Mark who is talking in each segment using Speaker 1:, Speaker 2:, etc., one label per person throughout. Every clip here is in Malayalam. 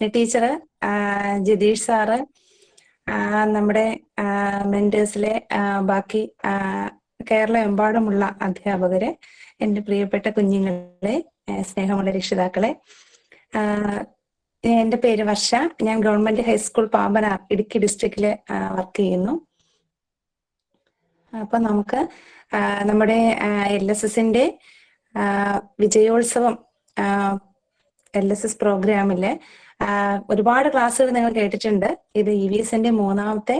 Speaker 1: റോഷ്നി ടീച്ചർ, ജതീഷ് സാറ്, നമ്മുടെ മെന്റേഴ്സിലെ ബാക്കി കേരളമെമ്പാടുമുള്ള അധ്യാപകരെ, എൻ്റെ പ്രിയപ്പെട്ട കുഞ്ഞുങ്ങളെ, സ്നേഹമുള്ള രക്ഷിതാക്കളെ. എൻ്റെ പേര് വർഷ. ഞാൻ government high school Pambana Idukki ഡിസ്ട്രിക്റ്റില് work ചെയ്യുന്നു. അപ്പൊ നമുക്ക് നമ്മുടെ LSSന്റെ വിജയോത്സവം LSS പ്രോഗ്രാമില് ഒരുപാട് ക്ലാസ്സുകൾ നിങ്ങൾ കേട്ടിട്ടുണ്ട്. ഇത് EVSന്റെ 3ാമത്തെ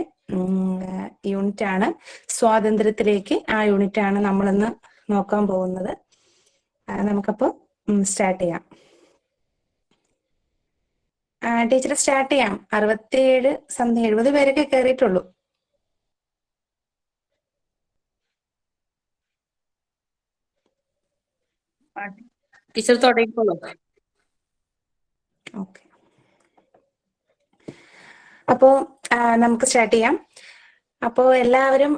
Speaker 1: യൂണിറ്റ് ആണ്. സ്വാതന്ത്ര്യത്തിലേക്ക് ആ യൂണിറ്റ് ആണ് നമ്മളിന്ന് നോക്കാൻ പോകുന്നത്. നമുക്കപ്പോ സ്റ്റാർട്ട് ചെയ്യാം. ടീച്ചർ സ്റ്റാർട്ട് ചെയ്യാം. 70 പേരൊക്കെ കയറിയിട്ടുള്ളൂ.
Speaker 2: ടീച്ചർ തുടങ്ങിക്കോളൂ.
Speaker 1: ഓക്കെ, അപ്പോ നമുക്ക് സ്റ്റാർട്ട് ചെയ്യാം. അപ്പോ എല്ലാവരും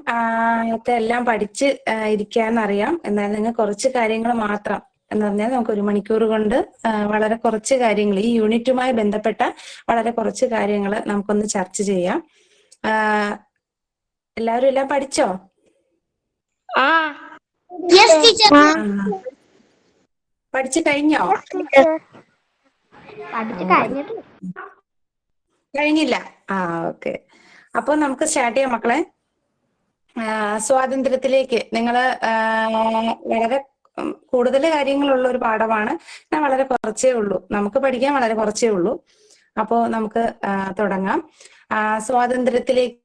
Speaker 1: എല്ലാം പഠിച്ച് ഇരിക്കാന്നറിയാം. എന്നാൽ നിങ്ങൾ കുറച്ച് കാര്യങ്ങൾ മാത്രം എന്ന് പറഞ്ഞാൽ നമുക്ക് 1 മണിക്കൂർ കൊണ്ട് വളരെ കുറച്ച് കാര്യങ്ങൾ, ഈ യൂണിറ്റുമായി ബന്ധപ്പെട്ട വളരെ കുറച്ച് കാര്യങ്ങൾ നമുക്കൊന്ന് ചർച്ച ചെയ്യാം. എല്ലാവരും എല്ലാം പഠിച്ചോ? പഠിച്ചു കഴിഞ്ഞോ? കഴിഞ്ഞില്ല. ഓക്കെ. അപ്പൊ നമുക്ക് സ്റ്റാർട്ട് ചെയ്യാം മക്കളെ. സ്വാതന്ത്ര്യത്തിലേക്ക് നിങ്ങൾ വളരെ കൂടുതൽ കാര്യങ്ങളുള്ള ഒരു പാഠമാണ്. ഞാൻ വളരെ കുറച്ചേ ഉള്ളൂ, നമുക്ക് പഠിക്കാൻ വളരെ കുറച്ചേ ഉള്ളൂ. അപ്പോ നമുക്ക് തുടങ്ങാം. സ്വാതന്ത്ര്യത്തിലേക്ക്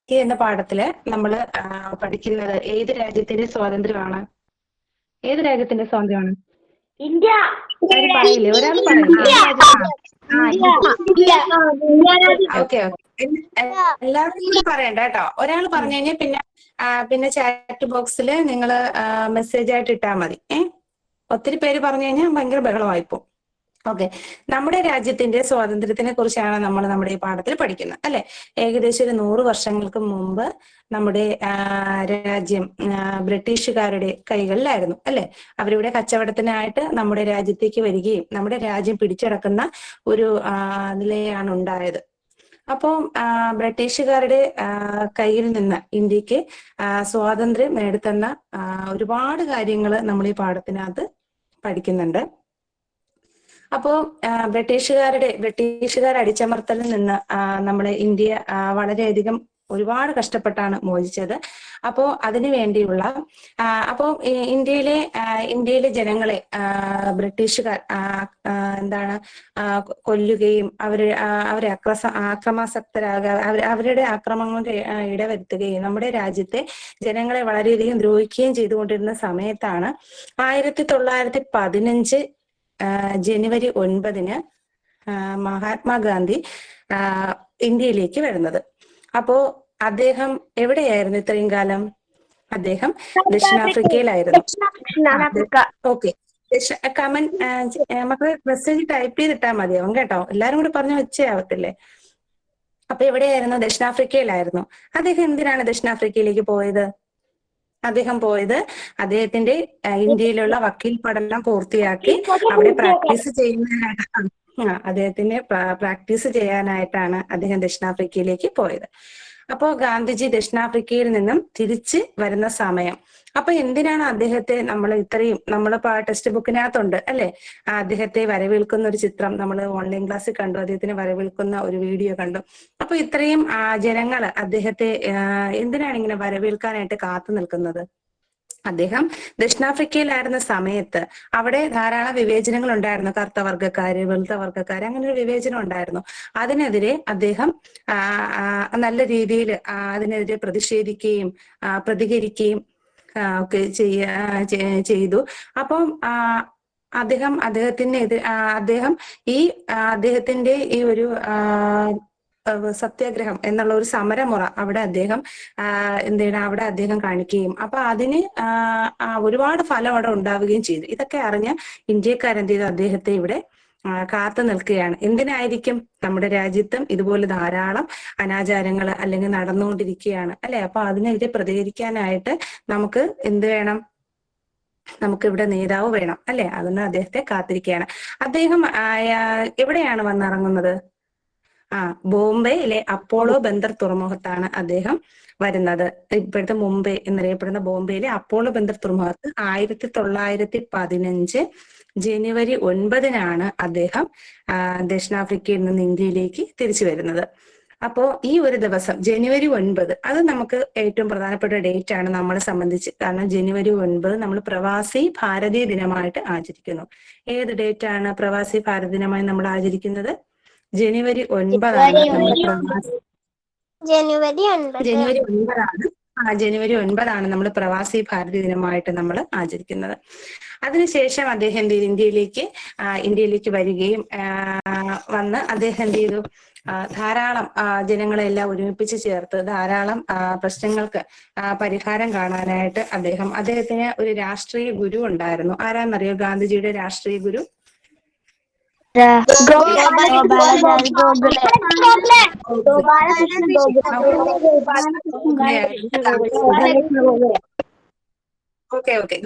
Speaker 1: എന്ന പാഠത്തില് നമ്മൾ പഠിക്കുന്നത് ഏത് രാജ്യത്തിന്റെ സ്വാതന്ത്ര്യമാണ്? ഏത് രാജ്യത്തിന്റെ സ്വാതന്ത്ര്യമാണ്?
Speaker 3: ഇന്ത്യ.
Speaker 1: പറയില്ലേ? ഒരാൾ പറയും. ഓക്കെ, എല്ലാവരും കൂടി പറയണ്ട കേട്ടോ. ഒരാൾ പറഞ്ഞു കഴിഞ്ഞാൽ പിന്നെ ചാറ്റ് ബോക്സിൽ നിങ്ങൾ മെസ്സേജ് ആയിട്ട് ഇട്ടാൽ മതി. ഒത്തിരി പേര് പറഞ്ഞു കഴിഞ്ഞാൽ ഭയങ്കര ബഹളമായിപ്പോ. ഓക്കെ, നമ്മുടെ രാജ്യത്തിന്റെ സ്വാതന്ത്ര്യത്തിനെ കുറിച്ചാണ് നമ്മൾ നമ്മുടെ ഈ പാഠത്തിൽ പഠിക്കുന്നത്, അല്ലെ? ഏകദേശം ഒരു 100 വർഷങ്ങൾക്ക് മുമ്പ് നമ്മുടെ രാജ്യം ബ്രിട്ടീഷുകാരുടെ കൈകളിലായിരുന്നു, അല്ലെ? അവരിവിടെ കച്ചവടത്തിനായിട്ട് നമ്മുടെ രാജ്യത്തേക്ക് വരികയും നമ്മുടെ രാജ്യം പിടിച്ചടക്കുന്ന ഒരു നിലയാണ് ഉണ്ടായത്. അപ്പോൾ ബ്രിട്ടീഷുകാരുടെ കയ്യിൽ നിന്ന് ഇന്ത്യക്ക് സ്വാതന്ത്ര്യം നേടിത്തന്ന ഒരുപാട് കാര്യങ്ങൾ നമ്മൾ ഈ പാഠത്തിനകത്ത് പഠിക്കുന്നുണ്ട്. അപ്പോ ബ്രിട്ടീഷുകാർ അടിച്ചമർത്തലിൽ നിന്ന് നമ്മളെ ഇന്ത്യ വളരെയധികം ഒരുപാട് കഷ്ടപ്പെട്ടാണ് മോചിച്ചത്. അപ്പോ അതിനു വേണ്ടിയുള്ള ഇന്ത്യയിലെ ജനങ്ങളെ ബ്രിട്ടീഷുകാർ കൊല്ലുകയും അവരെ അവരുടെ ആക്രമണങ്ങൾക്ക് ഇടവരുത്തുകയും നമ്മുടെ രാജ്യത്തെ ജനങ്ങളെ വളരെയധികം ദ്രോഹിക്കുകയും ചെയ്തുകൊണ്ടിരുന്ന സമയത്താണ് 1915 ജനുവരി 9 മഹാത്മാഗാന്ധി ഇന്ത്യയിലേക്ക് വരുന്നത്. അപ്പോ അദ്ദേഹം എവിടെയായിരുന്നു ഇത്രയും കാലം? അദ്ദേഹം ദക്ഷിണാഫ്രിക്കയിലായിരുന്നു. ഓക്കെ, മക്കള് മെസ്സേജ് ടൈപ്പ് ചെയ്തിട്ടാൽ മതിയാവും കേട്ടോ. എല്ലാരും കൂടി പറഞ്ഞ വെച്ചയാവത്തില്ലേ? അപ്പൊ എവിടെയായിരുന്നു? ദക്ഷിണാഫ്രിക്കയിലായിരുന്നു. അദ്ദേഹം എന്തിനാണ് ദക്ഷിണാഫ്രിക്കയിലേക്ക് പോയത്? അദ്ദേഹം പോയത് അദ്ദേഹത്തിന്റെ ഇന്ത്യയിലുള്ള വക്കീൽ പഠനം പൂർത്തിയാക്കി അവിടെ പ്രാക്ടീസ് ചെയ്യാനായിട്ടാണ് അദ്ദേഹം ദക്ഷിണാഫ്രിക്കയിലേക്ക് പോയത്. അപ്പോ ഗാന്ധിജി ദക്ഷിണാഫ്രിക്കയിൽ നിന്നും തിരിച്ച് വരുന്ന സമയം, അപ്പൊ എന്തിനാണ് അദ്ദേഹത്തെ നമ്മളിപ്പോ ടെക്സ്റ്റ് ബുക്കിനകത്തുണ്ട്, അല്ലെ? അദ്ദേഹത്തെ വരവേൽക്കുന്ന ഒരു ചിത്രം നമ്മൾ ഓൺലൈൻ ക്ലാസ്സിൽ കണ്ടു, അദ്ദേഹത്തിന് വരവേൽക്കുന്ന ഒരു വീഡിയോ കണ്ടു. അപ്പൊ ഇത്രയും ജനങ്ങൾ അദ്ദേഹത്തെ എന്തിനാണ് ഇങ്ങനെ വരവേൽക്കാനായിട്ട് കാത്തു നിൽക്കുന്നത്? അദ്ദേഹം ദക്ഷിണാഫ്രിക്കയിലായിരുന്ന സമയത്ത് അവിടെ ധാരാളം വിവേചനങ്ങൾ ഉണ്ടായിരുന്നു. കറുത്ത വർഗ്ഗക്കാര്, വെളുത്ത വർഗ്ഗക്കാര്, അങ്ങനെ ഒരു വിവേചനം ഉണ്ടായിരുന്നു. അതിനെതിരെ അദ്ദേഹം നല്ല രീതിയിൽ അതിനെതിരെ പ്രതിഷേധിക്കുകയും പ്രതികരിക്കുകയും ഒക്കെ ചെയ്തു. അപ്പം അദ്ദേഹത്തിന്റെ ഈ ഒരു സത്യാഗ്രഹം എന്നുള്ള ഒരു സമരമുറ അവിടെ അദ്ദേഹം അവിടെ അദ്ദേഹം കാണിക്കുകയും അപ്പൊ അതിന് ഒരുപാട് ഫലം അവിടെ ഉണ്ടാവുകയും ചെയ്തു. ഇതൊക്കെ അറിഞ്ഞ ഇന്ത്യക്കാരെന്ത് ചെയ്തു? അദ്ദേഹത്തെ ഇവിടെ കാത്തു നിൽക്കുകയാണ്. എന്തിനായിരിക്കും? നമ്മുടെ രാജ്യത്തും ഇതുപോലെ ധാരാളം അനാചാരങ്ങൾ അല്ലെങ്കിൽ നടന്നുകൊണ്ടിരിക്കുകയാണ്, അല്ലെ? അപ്പൊ അതിനെതിരെ പ്രതികരിക്കാനായിട്ട് നമുക്ക് എന്ത് വേണം? നമുക്കിവിടെ നേതാവ് വേണം അല്ലെ? അതിന് അദ്ദേഹത്തെ കാത്തിരിക്കുകയാണ്. അദ്ദേഹം എവിടെയാണ് വന്നിറങ്ങുന്നത്? ബോംബെയിലെ അപ്പോളോ ബന്ദർ തുറമുഖത്താണ് അദ്ദേഹം വരുന്നത്. ഇപ്പോഴത്തെ മുംബൈ എന്നറിയപ്പെടുന്ന ബോംബെയിലെ അപ്പോളോ ബന്ദർ തുറമുഖത്ത് 1915 ജനുവരി 9-നാണ് അദ്ദേഹം ദക്ഷിണാഫ്രിക്കയിൽ നിന്ന് ഇന്ത്യയിലേക്ക് തിരിച്ചു വരുന്നത്. അപ്പോ ഈ ഒരു ദിവസം ജനുവരി 9 അത് നമുക്ക് ഏറ്റവും പ്രധാനപ്പെട്ട ഡേറ്റ് ആണ് നമ്മളെ സംബന്ധിച്ച്. കാരണം ജനുവരി 9 നമ്മൾ പ്രവാസി ഭാരതീയ ദിനമായിട്ട് ആചരിക്കുന്നു. ഏത് ഡേറ്റ് ആണ് പ്രവാസി ഭാരത ദിനമായി നമ്മൾ ആചരിക്കുന്നത്? ജനുവരി 9-ആണ് നമ്മൾ പ്രവാസി ജനുവരി 9-ആണ് നമ്മൾ പ്രവാസി ഭാരതീയ ദിനമായിട്ട് നമ്മൾ ആചരിക്കുന്നത്. അതിനുശേഷം അദ്ദേഹം എന്ത് ചെയ്തു? ഇന്ത്യയിലേക്ക് വരികയും വന്ന് അദ്ദേഹം എന്ത് ചെയ്തു? ധാരാളം ജനങ്ങളെല്ലാം ഒരുമിപ്പിച്ച് ചേർത്ത് ധാരാളം പ്രശ്നങ്ങൾക്ക് പരിഹാരം കാണാനായിട്ട് അദ്ദേഹത്തിന് ഒരു രാഷ്ട്രീയ ഗുരു ഉണ്ടായിരുന്നു. ആരാന്നറിയോ ഗാന്ധിജിയുടെ രാഷ്ട്രീയ ഗുരു?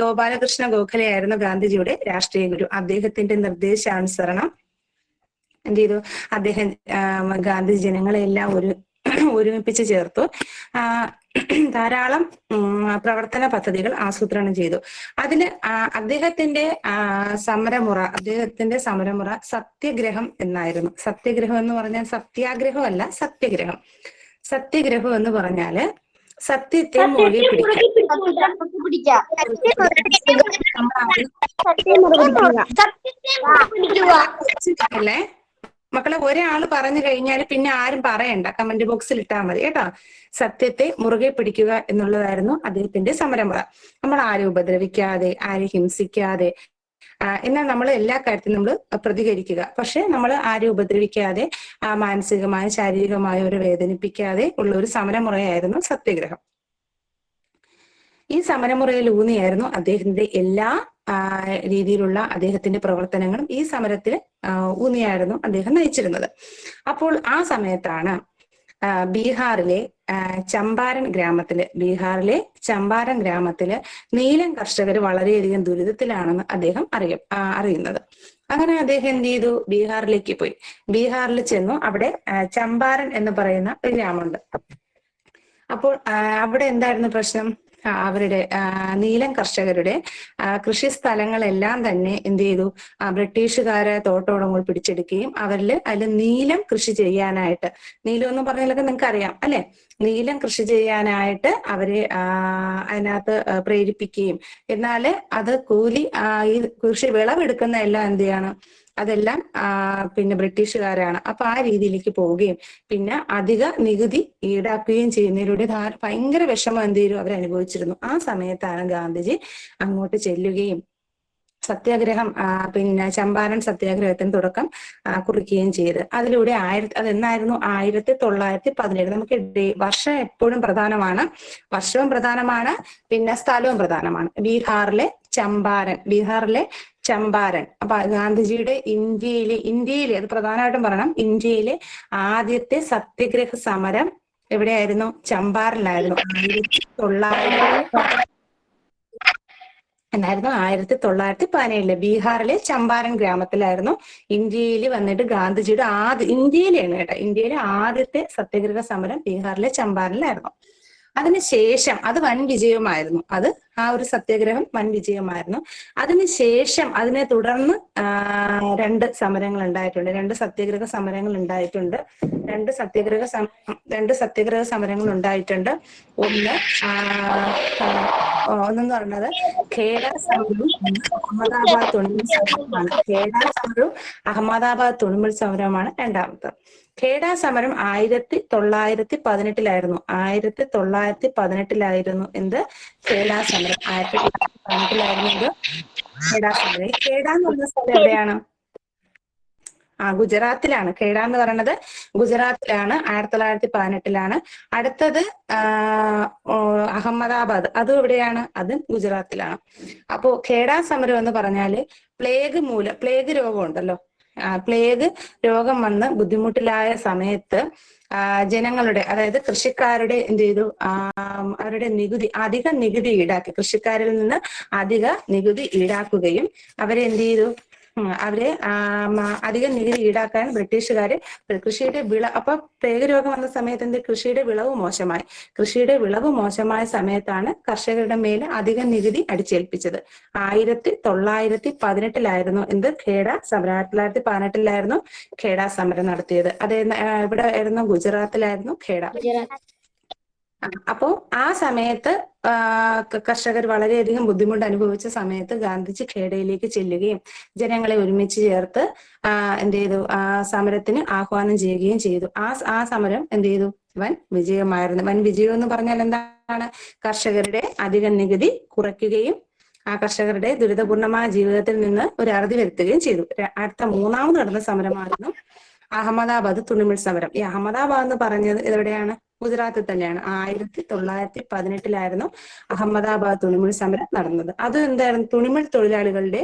Speaker 1: ഗോപാലകൃഷ്ണ ഗോഖലെ ആയിരുന്നു ഗാന്ധിജിയുടെ രാഷ്ട്രീയ ഗുരു. അദ്ദേഹത്തിന്റെ നിർദ്ദേശാനുസരണം എന്ത് ചെയ്തു? അദ്ദേഹം ഗാന്ധി ജനങ്ങളെല്ലാം ഒരുമിപ്പിച്ച് ചേർത്തു. ധാരാളം പ്രവർത്തന പദ്ധതികൾ ആസൂത്രണം ചെയ്തു. അതില് അദ്ദേഹത്തിന്റെ സമരമുറ സത്യഗ്രഹം എന്നായിരുന്നു. സത്യഗ്രഹം എന്ന് പറഞ്ഞാൽ സത്യാഗ്രഹം അല്ല, സത്യഗ്രഹം. സത്യഗ്രഹം എന്ന് പറഞ്ഞാല് സത്യത്തെ മുറുകെ പിടിക്കുക അല്ലേ മക്കളെ? ഒരാള് പറഞ്ഞു കഴിഞ്ഞാൽ പിന്നെ ആരും പറയണ്ട, കമന്റ് ബോക്സിൽ ഇട്ടാൽ മതി കേട്ടോ. സത്യത്തെ മുറുകെ പിടിക്കുക എന്നുള്ളതായിരുന്നു അദ്ദേഹത്തിന്റെ സമരമുറ. നമ്മൾ ആരും ഉപദ്രവിക്കാതെ, ആരും ഹിംസിക്കാതെ, എന്നാൽ നമ്മൾ എല്ലാ കാര്യത്തിലും നമ്മൾ പ്രതികരിക്കുക. പക്ഷെ നമ്മൾ ആരും ഉപദ്രവിക്കാതെ, മാനസികമായും ശാരീരികമായും ഒരു വേദനിപ്പിക്കാതെ ഉള്ള ഒരു സമരമുറയായിരുന്നു സത്യഗ്രഹം. ഈ സമരമുറയിൽ ഊന്നിയായിരുന്നു അദ്ദേഹത്തിന്റെ എല്ലാ രീതിയിലുള്ള അദ്ദേഹത്തിന്റെ പ്രവർത്തനങ്ങളും ഈ സമരത്തിൽ ഊന്നിയായിരുന്നു അദ്ദേഹം നയിച്ചിരുന്നത്. അപ്പോൾ ആ സമയത്താണ് ബീഹാറിലെ ചമ്പാരൻ ഗ്രാമത്തില് നീലം കർഷകർ വളരെയധികം ദുരിതത്തിലാണെന്ന് അദ്ദേഹം അറിയുന്നത്. അങ്ങനെ അദ്ദേഹം എന്ത് ചെയ്തു? ബീഹാറിലേക്ക് പോയി. ബീഹാറിൽ ചെന്നു. അവിടെ ചമ്പാരൻ എന്ന് പറയുന്ന ഒരു ഗ്രാമമുണ്ട്. അപ്പോൾ അവിടെ എന്തായിരുന്നു പ്രശ്നം? അവരുടെ നീലം കർഷകരുടെ കൃഷി സ്ഥലങ്ങളെല്ലാം തന്നെ എന്ത് ചെയ്തു? ബ്രിട്ടീഷുകാരെ തോട്ടോടങ്ങൾ പിടിച്ചെടുക്കുകയും അതിൽ നീലം കൃഷി ചെയ്യാനായിട്ട്, നീലം എന്ന് പറഞ്ഞാലൊക്കെ നിങ്ങൾക്ക് അറിയാം അല്ലെ? നീലം കൃഷി ചെയ്യാനായിട്ട് അവരെ അതിനകത്ത് പ്രേരിപ്പിക്കുകയും, എന്നാല് അത് ഈ കൃഷി വിളവെടുക്കുന്ന എല്ലാം എന്ത് ചെയ്യണം? അതെല്ലാം പിന്നെ ബ്രിട്ടീഷുകാരാണ്. അപ്പൊ ആ രീതിയിലേക്ക് പോവുകയും പിന്നെ അധിക നികുതി ഈടാക്കുകയും ചെയ്യുന്നതിലൂടെ ഭയങ്കര വിഷമം എന്ത് ചെയ്യും? അവർ അനുഭവിച്ചിരുന്നു. ആ സമയത്താണ് ഗാന്ധിജി അങ്ങോട്ട് ചെല്ലുകയും സത്യാഗ്രഹം പിന്നെ ചമ്പാരൻ സത്യാഗ്രഹത്തിന് തുടക്കം കുറിക്കുകയും ചെയ്ത്. അതിലൂടെ അതെന്നായിരുന്നു? 1917. നമുക്ക് വർഷം എപ്പോഴും പ്രധാനമാണ്, വർഷവും പ്രധാനമാണ്, പിന്നെ സ്ഥലവും പ്രധാനമാണ്. ബീഹാറിലെ ചമ്പാരൻ. അപ്പൊ ഗാന്ധിജിയുടെ ഇന്ത്യയിലെ അത് പ്രധാനമായിട്ടും പറയണം, ഇന്ത്യയിലെ ആദ്യത്തെ സത്യഗ്രഹ സമരം എവിടെയായിരുന്നു? ചമ്പാരനിലായിരുന്നു. 1917 ബീഹാറിലെ ചമ്പാരൻ ഗ്രാമത്തിലായിരുന്നു ഇന്ത്യയിൽ വന്നിട്ട് ഗാന്ധിജിയുടെ ഇന്ത്യയിലെ ആദ്യത്തെ സത്യഗ്രഹ സമരം ബീഹാറിലെ ചമ്പാരനിലായിരുന്നു. അതിനുശേഷം അത് വൻ വിജയമായിരുന്നു. ആ ഒരു സത്യാഗ്രഹം വൻ വിജയമായിരുന്നു. അതിനുശേഷം അതിനെ തുടർന്ന് രണ്ട് സമരങ്ങൾ ഉണ്ടായിട്ടുണ്ട്, രണ്ട് സത്യാഗ്രഹ സമരങ്ങൾ ഉണ്ടായിട്ടുണ്ട്. രണ്ട് സത്യാഗ്രഹ സമരങ്ങൾ ഉണ്ടായിട്ടുണ്ട്. ഒന്നെന്ന് പറഞ്ഞത് ഖേഡ സമരവും അഹമ്മദാബാദ് തുണിമിൽ സമരവുമാണ്. ഖേഡ സമരവും അഹമ്മദാബാദ് തുണിമിൽ സമരവുമാണ് രണ്ടാമത്തെ. ഖേഡ സമരം 1918-ലായിരുന്നു. 1918-ലായിരുന്നു എന്ത്? ഖേഡ സമരം. 1918-ലായിരുന്നു ഇത് ഖേഡ സമരം. ഖേഡ എന്ന് പറഞ്ഞ സ്ഥലം എവിടെയാണ്? ഗുജറാത്തിലാണ്. ഖേഡ എന്ന് പറയുന്നത് ഗുജറാത്തിലാണ്. 1918-ലാണ്. അടുത്തത് അഹമ്മദാബാദ്, അതും എവിടെയാണ്? അതും ഗുജറാത്തിലാണ്. അപ്പോ ഖേഡ സമരം എന്ന് പറഞ്ഞാല് പ്ലേഗ് രോഗം ഉണ്ടല്ലോ, പ്ലേഗ് രോഗം വന്ന് ബുദ്ധിമുട്ടിലായ സമയത്ത് ജനങ്ങളുടെ, അതായത് കൃഷിക്കാരുടെ എന്ത് ചെയ്തു, അവരുടെ നികുതി, അധിക നികുതി ഈടാക്കി, കൃഷിക്കാരിൽ നിന്ന് അധിക നികുതി ഈടാക്കുകയും അവരെ എന്ത് ചെയ്തു, അവരെ അധിക നികുതി ഈടാക്കാൻ ബ്രിട്ടീഷുകാര് കൃഷിയുടെ അപ്പൊ പ്ലേഗ് രോഗം വന്ന സമയത്ത് എന്ത്, കൃഷിയുടെ വിളവ് മോശമായി. കൃഷിയുടെ വിളവ് മോശമായ സമയത്താണ് കർഷകരുടെ മേല് അധിക നികുതി അടിച്ചേൽപ്പിച്ചത്. 1918 എന്ത്, ഖേഡ സമരം. 1918 ഖേഡ സമരം നടത്തിയത്. അത് ഇവിടെ ആയിരുന്നു, ഗുജറാത്തിലായിരുന്നു ഖേഡ. അപ്പോ ആ സമയത്ത് കർഷകർ വളരെയധികം ബുദ്ധിമുട്ട് അനുഭവിച്ച സമയത്ത് ഗാന്ധിജി ഖേഡയിലേക്ക് ചെല്ലുകയും ജനങ്ങളെ ഒരുമിച്ച് ചേർത്ത് എന്ത് ചെയ്തു, സമരത്തിന് ആഹ്വാനം ചെയ്യുകയും ചെയ്തു. ആ സമരം എന്ത് ചെയ്തു, വൻ വിജയമായിരുന്നു. വൻ വിജയം എന്ന് പറഞ്ഞാൽ എന്താണ്, കർഷകരുടെ അധിക നികുതി കുറയ്ക്കുകയും കർഷകരുടെ ദുരിതപൂർണമായ ജീവിതത്തിൽ നിന്ന് ഒരു അറുതി വരുത്തുകയും ചെയ്തു. അടുത്ത മൂന്നാമത് നടന്ന സമരമായിരുന്നു അഹമ്മദാബാദ് തുണിമിൽ സമരം. ഈ അഹമ്മദാബാദ് എന്ന് പറഞ്ഞത് എവിടെയാണ്, ഗുജറാത്തിൽ തന്നെയാണ്. 1918 അഹമ്മദാബാദ് തുണിമിൽ സമരം നടന്നത്. അത് എന്തായിരുന്നു, തുണിമിൽ തൊഴിലാളികളുടെ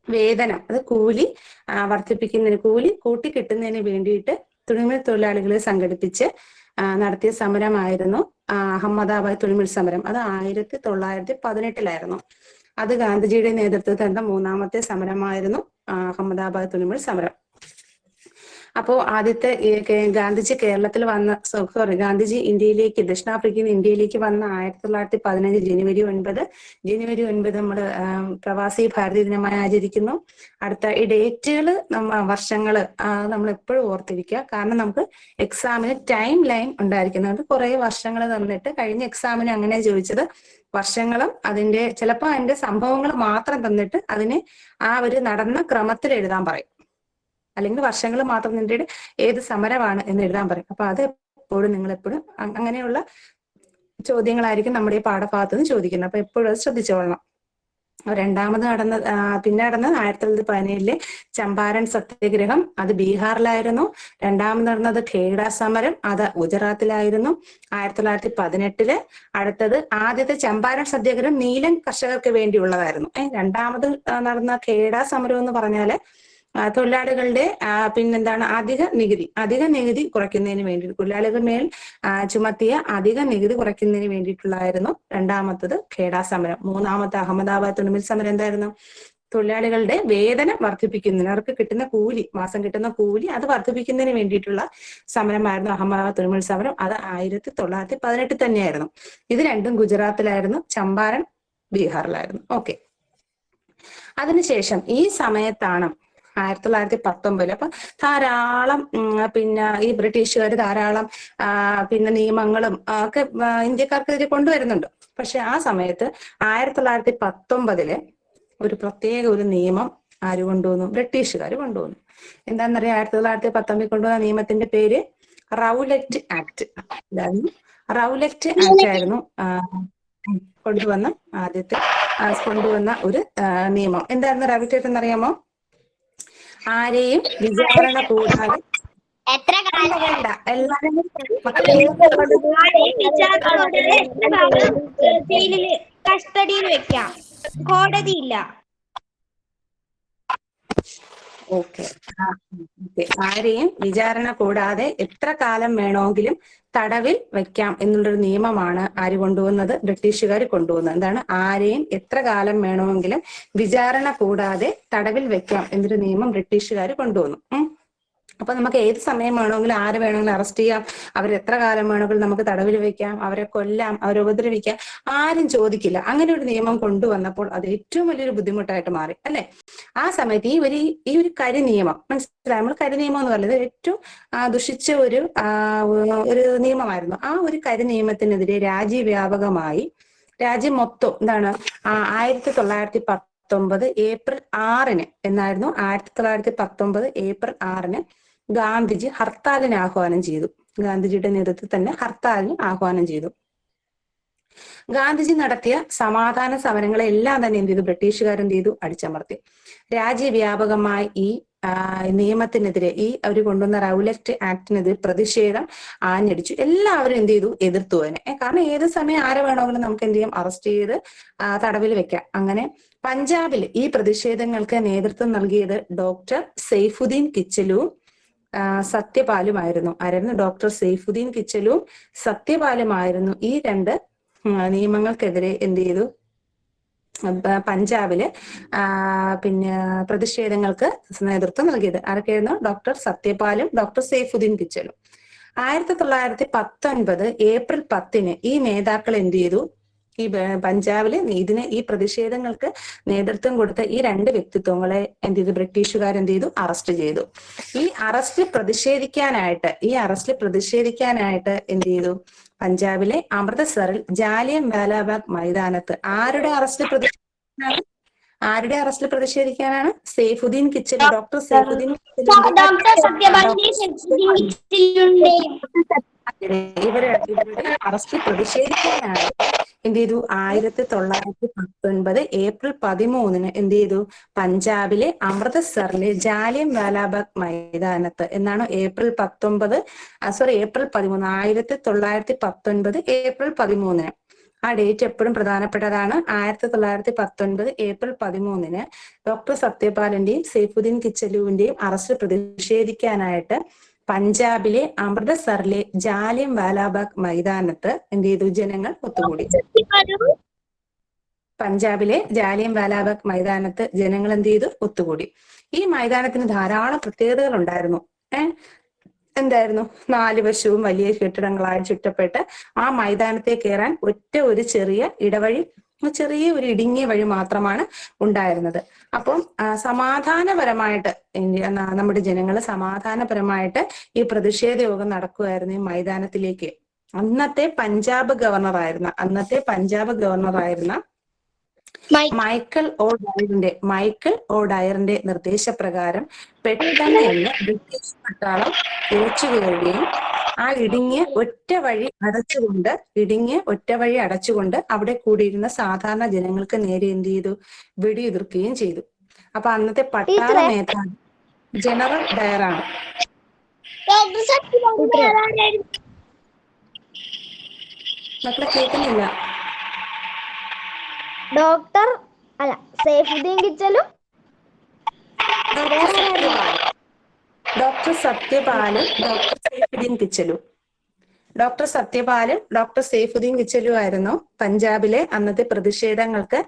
Speaker 1: വേതനം, അത് കൂലി വർദ്ധിപ്പിക്കുന്നതിന്, കൂലി കൂട്ടിക്കിട്ടുന്നതിന് വേണ്ടിയിട്ട് തുണിമിൽ തൊഴിലാളികളെ സംഘടിപ്പിച്ച് നടത്തിയ സമരമായിരുന്നു അഹമ്മദാബാദ് തുണിമിൽ സമരം. അത് 1918 അത് ഗാന്ധിജിയുടെ നേതൃത്വത്തിൽ നടന്ന മൂന്നാമത്തെ സമരമായിരുന്നു അഹമ്മദാബാദ് തുണിമിൽ സമരം. അപ്പോ ആദ്യത്തെ ഗാന്ധിജി കേരളത്തിൽ വന്ന, ഗാന്ധിജി ഇന്ത്യയിലേക്ക്, ദക്ഷിണാഫ്രിക്കയിൽ നിന്ന് ഇന്ത്യയിലേക്ക് വന്ന 1915 ജനുവരി 9 നമ്മൾ പ്രവാസി ഭാരതീയ ദിനമായി ആചരിക്കുന്നു. അടുത്ത ഈ ഡേറ്റുകള് വർഷങ്ങള് നമ്മൾ എപ്പോഴും ഓർത്തിരിക്കുക. കാരണം നമുക്ക് എക്സാമിന് ടൈം ലൈൻ ഉണ്ടായിരിക്കുന്നുണ്ട്. കുറെ വർഷങ്ങൾ തന്നിട്ട്, കഴിഞ്ഞ എക്സാമിന് അങ്ങനെ ചോദിച്ചത്, വർഷങ്ങളും അതിന്റെ ചിലപ്പോൾ അതിന്റെ സംഭവങ്ങൾ മാത്രം തന്നിട്ട് അതിന് ആ ഒരു നടന്ന ക്രമത്തിൽ എഴുതാൻ പറയും. അല്ലെങ്കിൽ വർഷങ്ങൾ മാത്രം നിന്നിട്ട് ഏത് സമരമാണ് എന്ന് എഴുതാൻ പറയും. അപ്പൊ അത് എപ്പോഴും നിങ്ങൾ എപ്പോഴും അങ്ങനെയുള്ള ചോദ്യങ്ങളായിരിക്കും നമ്മുടെ ഈ പാഠഭാഗത്ത് നിന്ന് ചോദിക്കുന്നത്. അപ്പൊ എപ്പോഴും അത് ശ്രദ്ധിച്ചോളണം. രണ്ടാമത് പിന്നെ നടന്നത് 1917 ചമ്പാരൻ സത്യാഗ്രഹം, അത് ബീഹാറിലായിരുന്നു. രണ്ടാമത് നടന്നത് ഖേഡ സമരം, അത് ഗുജറാത്തിലായിരുന്നു 1918. അടുത്തത് ആദ്യത്തെ ചമ്പാരൻ സത്യാഗ്രഹം നീലൻ കർഷകർക്ക് വേണ്ടിയുള്ളതായിരുന്നു. രണ്ടാമത് നടന്ന ഖേഡ സമരം എന്ന് പറഞ്ഞാല് തൊഴിലാളികളുടെ പിന്നെന്താണ്, അധിക നികുതി കുറയ്ക്കുന്നതിന് വേണ്ടി, തൊഴിലാളികളുടെ മേൽ ചുമത്തിയ അധിക നികുതി കുറയ്ക്കുന്നതിന് വേണ്ടിയിട്ടുള്ളതായിരുന്നു രണ്ടാമത്തത് ഖേഡ സമരം. മൂന്നാമത്തെ അഹമ്മദാബാദ് തുണിമിൽ സമരം എന്തായിരുന്നു, തൊഴിലാളികളുടെ വേതനം വർദ്ധിപ്പിക്കുന്നതിന്, അവർക്ക് കിട്ടുന്ന കൂലി, മാസം കിട്ടുന്ന കൂലി അത് വർദ്ധിപ്പിക്കുന്നതിന് വേണ്ടിയിട്ടുള്ള സമരമായിരുന്നു അഹമ്മദാബാദ് തുണിമിൽ സമരം. അത് 1918 തന്നെയായിരുന്നു. ഇത് രണ്ടും ഗുജറാത്തിലായിരുന്നു, ചമ്പാരൻ ബീഹാറിലായിരുന്നു. ഓക്കെ. അതിനുശേഷം ഈ സമയത്താണ് 1919 അപ്പൊ ധാരാളം പിന്നെ ഈ ബ്രിട്ടീഷുകാർ ധാരാളം പിന്നെ നിയമങ്ങളും ഒക്കെ ഇന്ത്യക്കാർക്കെതിരെ കൊണ്ടുവരുന്നുണ്ട്. പക്ഷെ ആ സമയത്ത് 1919 ഒരു പ്രത്യേക ഒരു നിയമം ആര് കൊണ്ടുവന്നു, ബ്രിട്ടീഷുകാർ കൊണ്ടുവന്നു. എന്താണെന്നറിയാം, 1919 കൊണ്ടുവന്ന നിയമത്തിന്റെ പേര് റൗലറ്റ് ആക്ട്. റൗലറ്റ് ആക്ട് ആയിരുന്നു കൊണ്ടുവന്ന ഒരു നിയമം. എന്തായിരുന്നു റൗലറ്റ് ആക്ട് എന്നറിയാമോ? ആരെയും വിചാരണ കൂടാതെ
Speaker 3: ജയിലില് കസ്റ്റഡിയിൽ വെക്കാം, കോടതിയില്ല.
Speaker 1: ഓക്കെ. ആരെയും വിചാരണ കൂടാതെ എത്ര കാലം വേണമെങ്കിലും തടവിൽ വയ്ക്കാം എന്നുള്ളൊരു നിയമമാണ് ആര് കൊണ്ടുവന്നത്, ബ്രിട്ടീഷുകാർ കൊണ്ടുവന്നത്. എന്താണ്, ആരെയും എത്ര കാലം വേണമെങ്കിലും വിചാരണ കൂടാതെ തടവിൽ വെക്കാം എന്നൊരു നിയമം ബ്രിട്ടീഷുകാർ കൊണ്ടുവന്നു. അപ്പൊ നമുക്ക് ഏത് സമയം വേണമെങ്കിലും ആര് വേണമെങ്കിലും അറസ്റ്റ് ചെയ്യാം, അവരെത്ര കാലം വേണമെങ്കിലും നമുക്ക് തടവിൽ വെക്കാം, അവരെ കൊല്ലാം, അവരെ ഉപദ്രവിക്കാം, ആരും ചോദിക്കില്ല. അങ്ങനെ ഒരു നിയമം കൊണ്ടുവന്നപ്പോൾ അത് ഏറ്റവും വലിയൊരു ബുദ്ധിമുട്ടായിട്ട് മാറി, അല്ലെ? ആ സമയത്ത് ഈ ഒരു കരി നിയമം മനസ്സിലായി, നമ്മൾ കരി നിയമം എന്ന് പറയുന്നത് ഏറ്റവും ദുഷിച്ച ഒരു നിയമമായിരുന്നു. ആ ഒരു കരി നിയമത്തിനെതിരെ രാജ്യവ്യാപകമായി, രാജ്യം മൊത്തം എന്താണ്, 1919 ഏപ്രിൽ 6 എന്നായിരുന്നു. 1919 ഏപ്രിൽ 6 ഗാന്ധിജി ഹർത്താലിന് ആഹ്വാനം ചെയ്തു. ഗാന്ധിജിയുടെ നേതൃത്വത്തിൽ തന്നെ ഹർത്താലിന് ആഹ്വാനം ചെയ്തു. ഗാന്ധിജി നടത്തിയ സമാധാന സമരങ്ങളെ എല്ലാം തന്നെ എന്ത് ചെയ്തു, ബ്രിട്ടീഷുകാരെന്ത് ചെയ്തു, അടിച്ചമർത്തി. രാജ്യവ്യാപകമായി ഈ നിയമത്തിനെതിരെ, ഈ അവർ കൊണ്ടുവന്ന റൗലറ്റ് ആക്ടിനെതിരെ പ്രതിഷേധം ആഞ്ഞടിച്ചു. എല്ലാവരും എന്ത് ചെയ്തു, എതിർത്തു അതിനെ. കാരണം ഏത് സമയം ആരെ വേണമെങ്കിലും നമുക്ക് എന്ത് ചെയ്യാം, അറസ്റ്റ് ചെയ്ത് തടവിൽ വെക്കാം. അങ്ങനെ പഞ്ചാബിൽ ഈ പ്രതിഷേധങ്ങൾക്ക് നേതൃത്വം നൽകിയത് ഡോക്ടർ സെയ്ഫുദ്ദീൻ കിച്ചലു സത്യപാലുമായിരുന്നു. ആരായിരുന്നു? ഡോക്ടർ സെയ്ഫുദ്ദീൻ കിച്ചലുവും സത്യപാലുമായിരുന്നു ഈ രണ്ട് നിയമങ്ങൾക്കെതിരെ എന്ത് ചെയ്തു? പഞ്ചാബില് പിന്നെ പ്രതിഷേധങ്ങൾക്ക് നേതൃത്വം നൽകിയത് ആരൊക്കെയായിരുന്നു? ഡോക്ടർ സത്യപാലും ഡോക്ടർ സെയ്ഫുദ്ദീൻ കിച്ചലും. 1919 ഏപ്രിൽ 10 ഈ നേതാക്കൾ എന്ത് ചെയ്തു? ഈ പഞ്ചാബില് ഈ പ്രതിഷേധങ്ങൾക്ക് നേതൃത്വം കൊടുത്ത ഈ രണ്ട് വ്യക്തിത്വങ്ങളെ എന്ത് ചെയ്തു? ബ്രിട്ടീഷുകാർ എന്ത് ചെയ്തു? അറസ്റ്റ് ചെയ്തു. ഈ അറസ്റ്റിൽ പ്രതിഷേധിക്കാനായിട്ട് എന്ത് ചെയ്തു? പഞ്ചാബിലെ അമൃത്സറിൽ ജാലിയൻ വാലാബാഗ് മൈതാനത്ത് ആരുടെ അറസ്റ്റിൽ പ്രതിഷേധിക്കാനാണ്? സെയ്ഫുദ്ദീൻ കിച്ചലു, ഡോക്ടർ സെയ്ഫുദ്ദീൻ ഇവരുടെ അറസ്റ്റിൽ പ്രതിഷേധിക്കാനാണ് എന്ത് ചെയ്തു? 1919 ഏപ്രിൽ 13 എന്ത് ചെയ്തു? പഞ്ചാബിലെ അമൃത്സറിലെ ജാലിയൻ വാലാബാഗ് മൈതാനത്ത് എന്നാണ് ഏപ്രിൽ 13 1919 ഏപ്രിൽ 13. ആ ഡേറ്റ് എപ്പോഴും പ്രധാനപ്പെട്ടതാണ്. 1919 ഏപ്രിൽ 13 ഡോക്ടർ സത്യപാലിന്റെയും സെയ്ഫുദ്ദീൻ കിച്ചലുവിന്റെയും അറസ്റ്റ് പ്രതിഷേധിക്കാനായിട്ട് പഞ്ചാബിലെ അമൃത്സറിലെ ജാലിയൻ വാലാബാഗ് മൈതാനത്ത് എന്ത് ചെയ്തു? ജനങ്ങൾ ഒത്തുകൂടി. പഞ്ചാബിലെ ജാലിയൻ വാലാബാഗ് മൈതാനത്ത് ജനങ്ങൾ എന്ത് ചെയ്തു? ഒത്തുകൂടി. ഈ മൈതാനത്തിന് ധാരാളം പ്രത്യേകതകൾ ഉണ്ടായിരുന്നു. എന്തായിരുന്നു? 4 വശവും വലിയ കെട്ടിടങ്ങളായി ചുറ്റപ്പെട്ട് ആ മൈതാനത്തെ കയറാൻ ഒരു ചെറിയ ഇടവഴി, ചെറിയ ഒരു ഇടുങ്ങിയ വഴി മാത്രമാണ് ഉണ്ടായിരുന്നത്. അപ്പം സമാധാനപരമായിട്ട് നമ്മുടെ ജനങ്ങള് സമാധാനപരമായിട്ട് ഈ പ്രതിഷേധ യോഗം നടക്കുമായിരുന്നു ഈ മൈതാനത്തിലേക്ക്. അന്നത്തെ പഞ്ചാബ് ഗവർണറായിരുന്ന മൈക്കൽ ഒ ഡയറിന്റെ നിർദ്ദേശപ്രകാരം പെട്ടെന്ന് തന്നെ ബ്രിട്ടീഷ് പട്ടാളം ഇരച്ചു കയറുകയും ആ ഇടുങ്ങിയ ഒറ്റ വഴി അടച്ചുകൊണ്ട് അവിടെ കൂടിയിരുന്ന സാധാരണ ജനങ്ങൾക്ക് നേരെ എന്ത് ചെയ്തു? വെടിയുതിർക്കുകയും ചെയ്തു. അപ്പൊ അന്നത്തെ പട്ടാള മേധാവി ജനറൽ ഡയറാണ്. മക്കളെ കേൾക്കുന്നില്ല?
Speaker 3: സെയ്ഫുദ്ദീൻ കിച്ചലും
Speaker 1: ഡോക്ടർ സത്യപാലും ഡോക്ടർ സെയ്ഫുദ്ദീൻ കിച്ചലും. ഡോക്ടർ സെയ്ഫുദ്ദീൻ കിച്ചലു ആയിരുന്നു പഞ്ചാബിലെ അന്നത്തെ പ്രതിഷേധങ്ങൾക്ക്.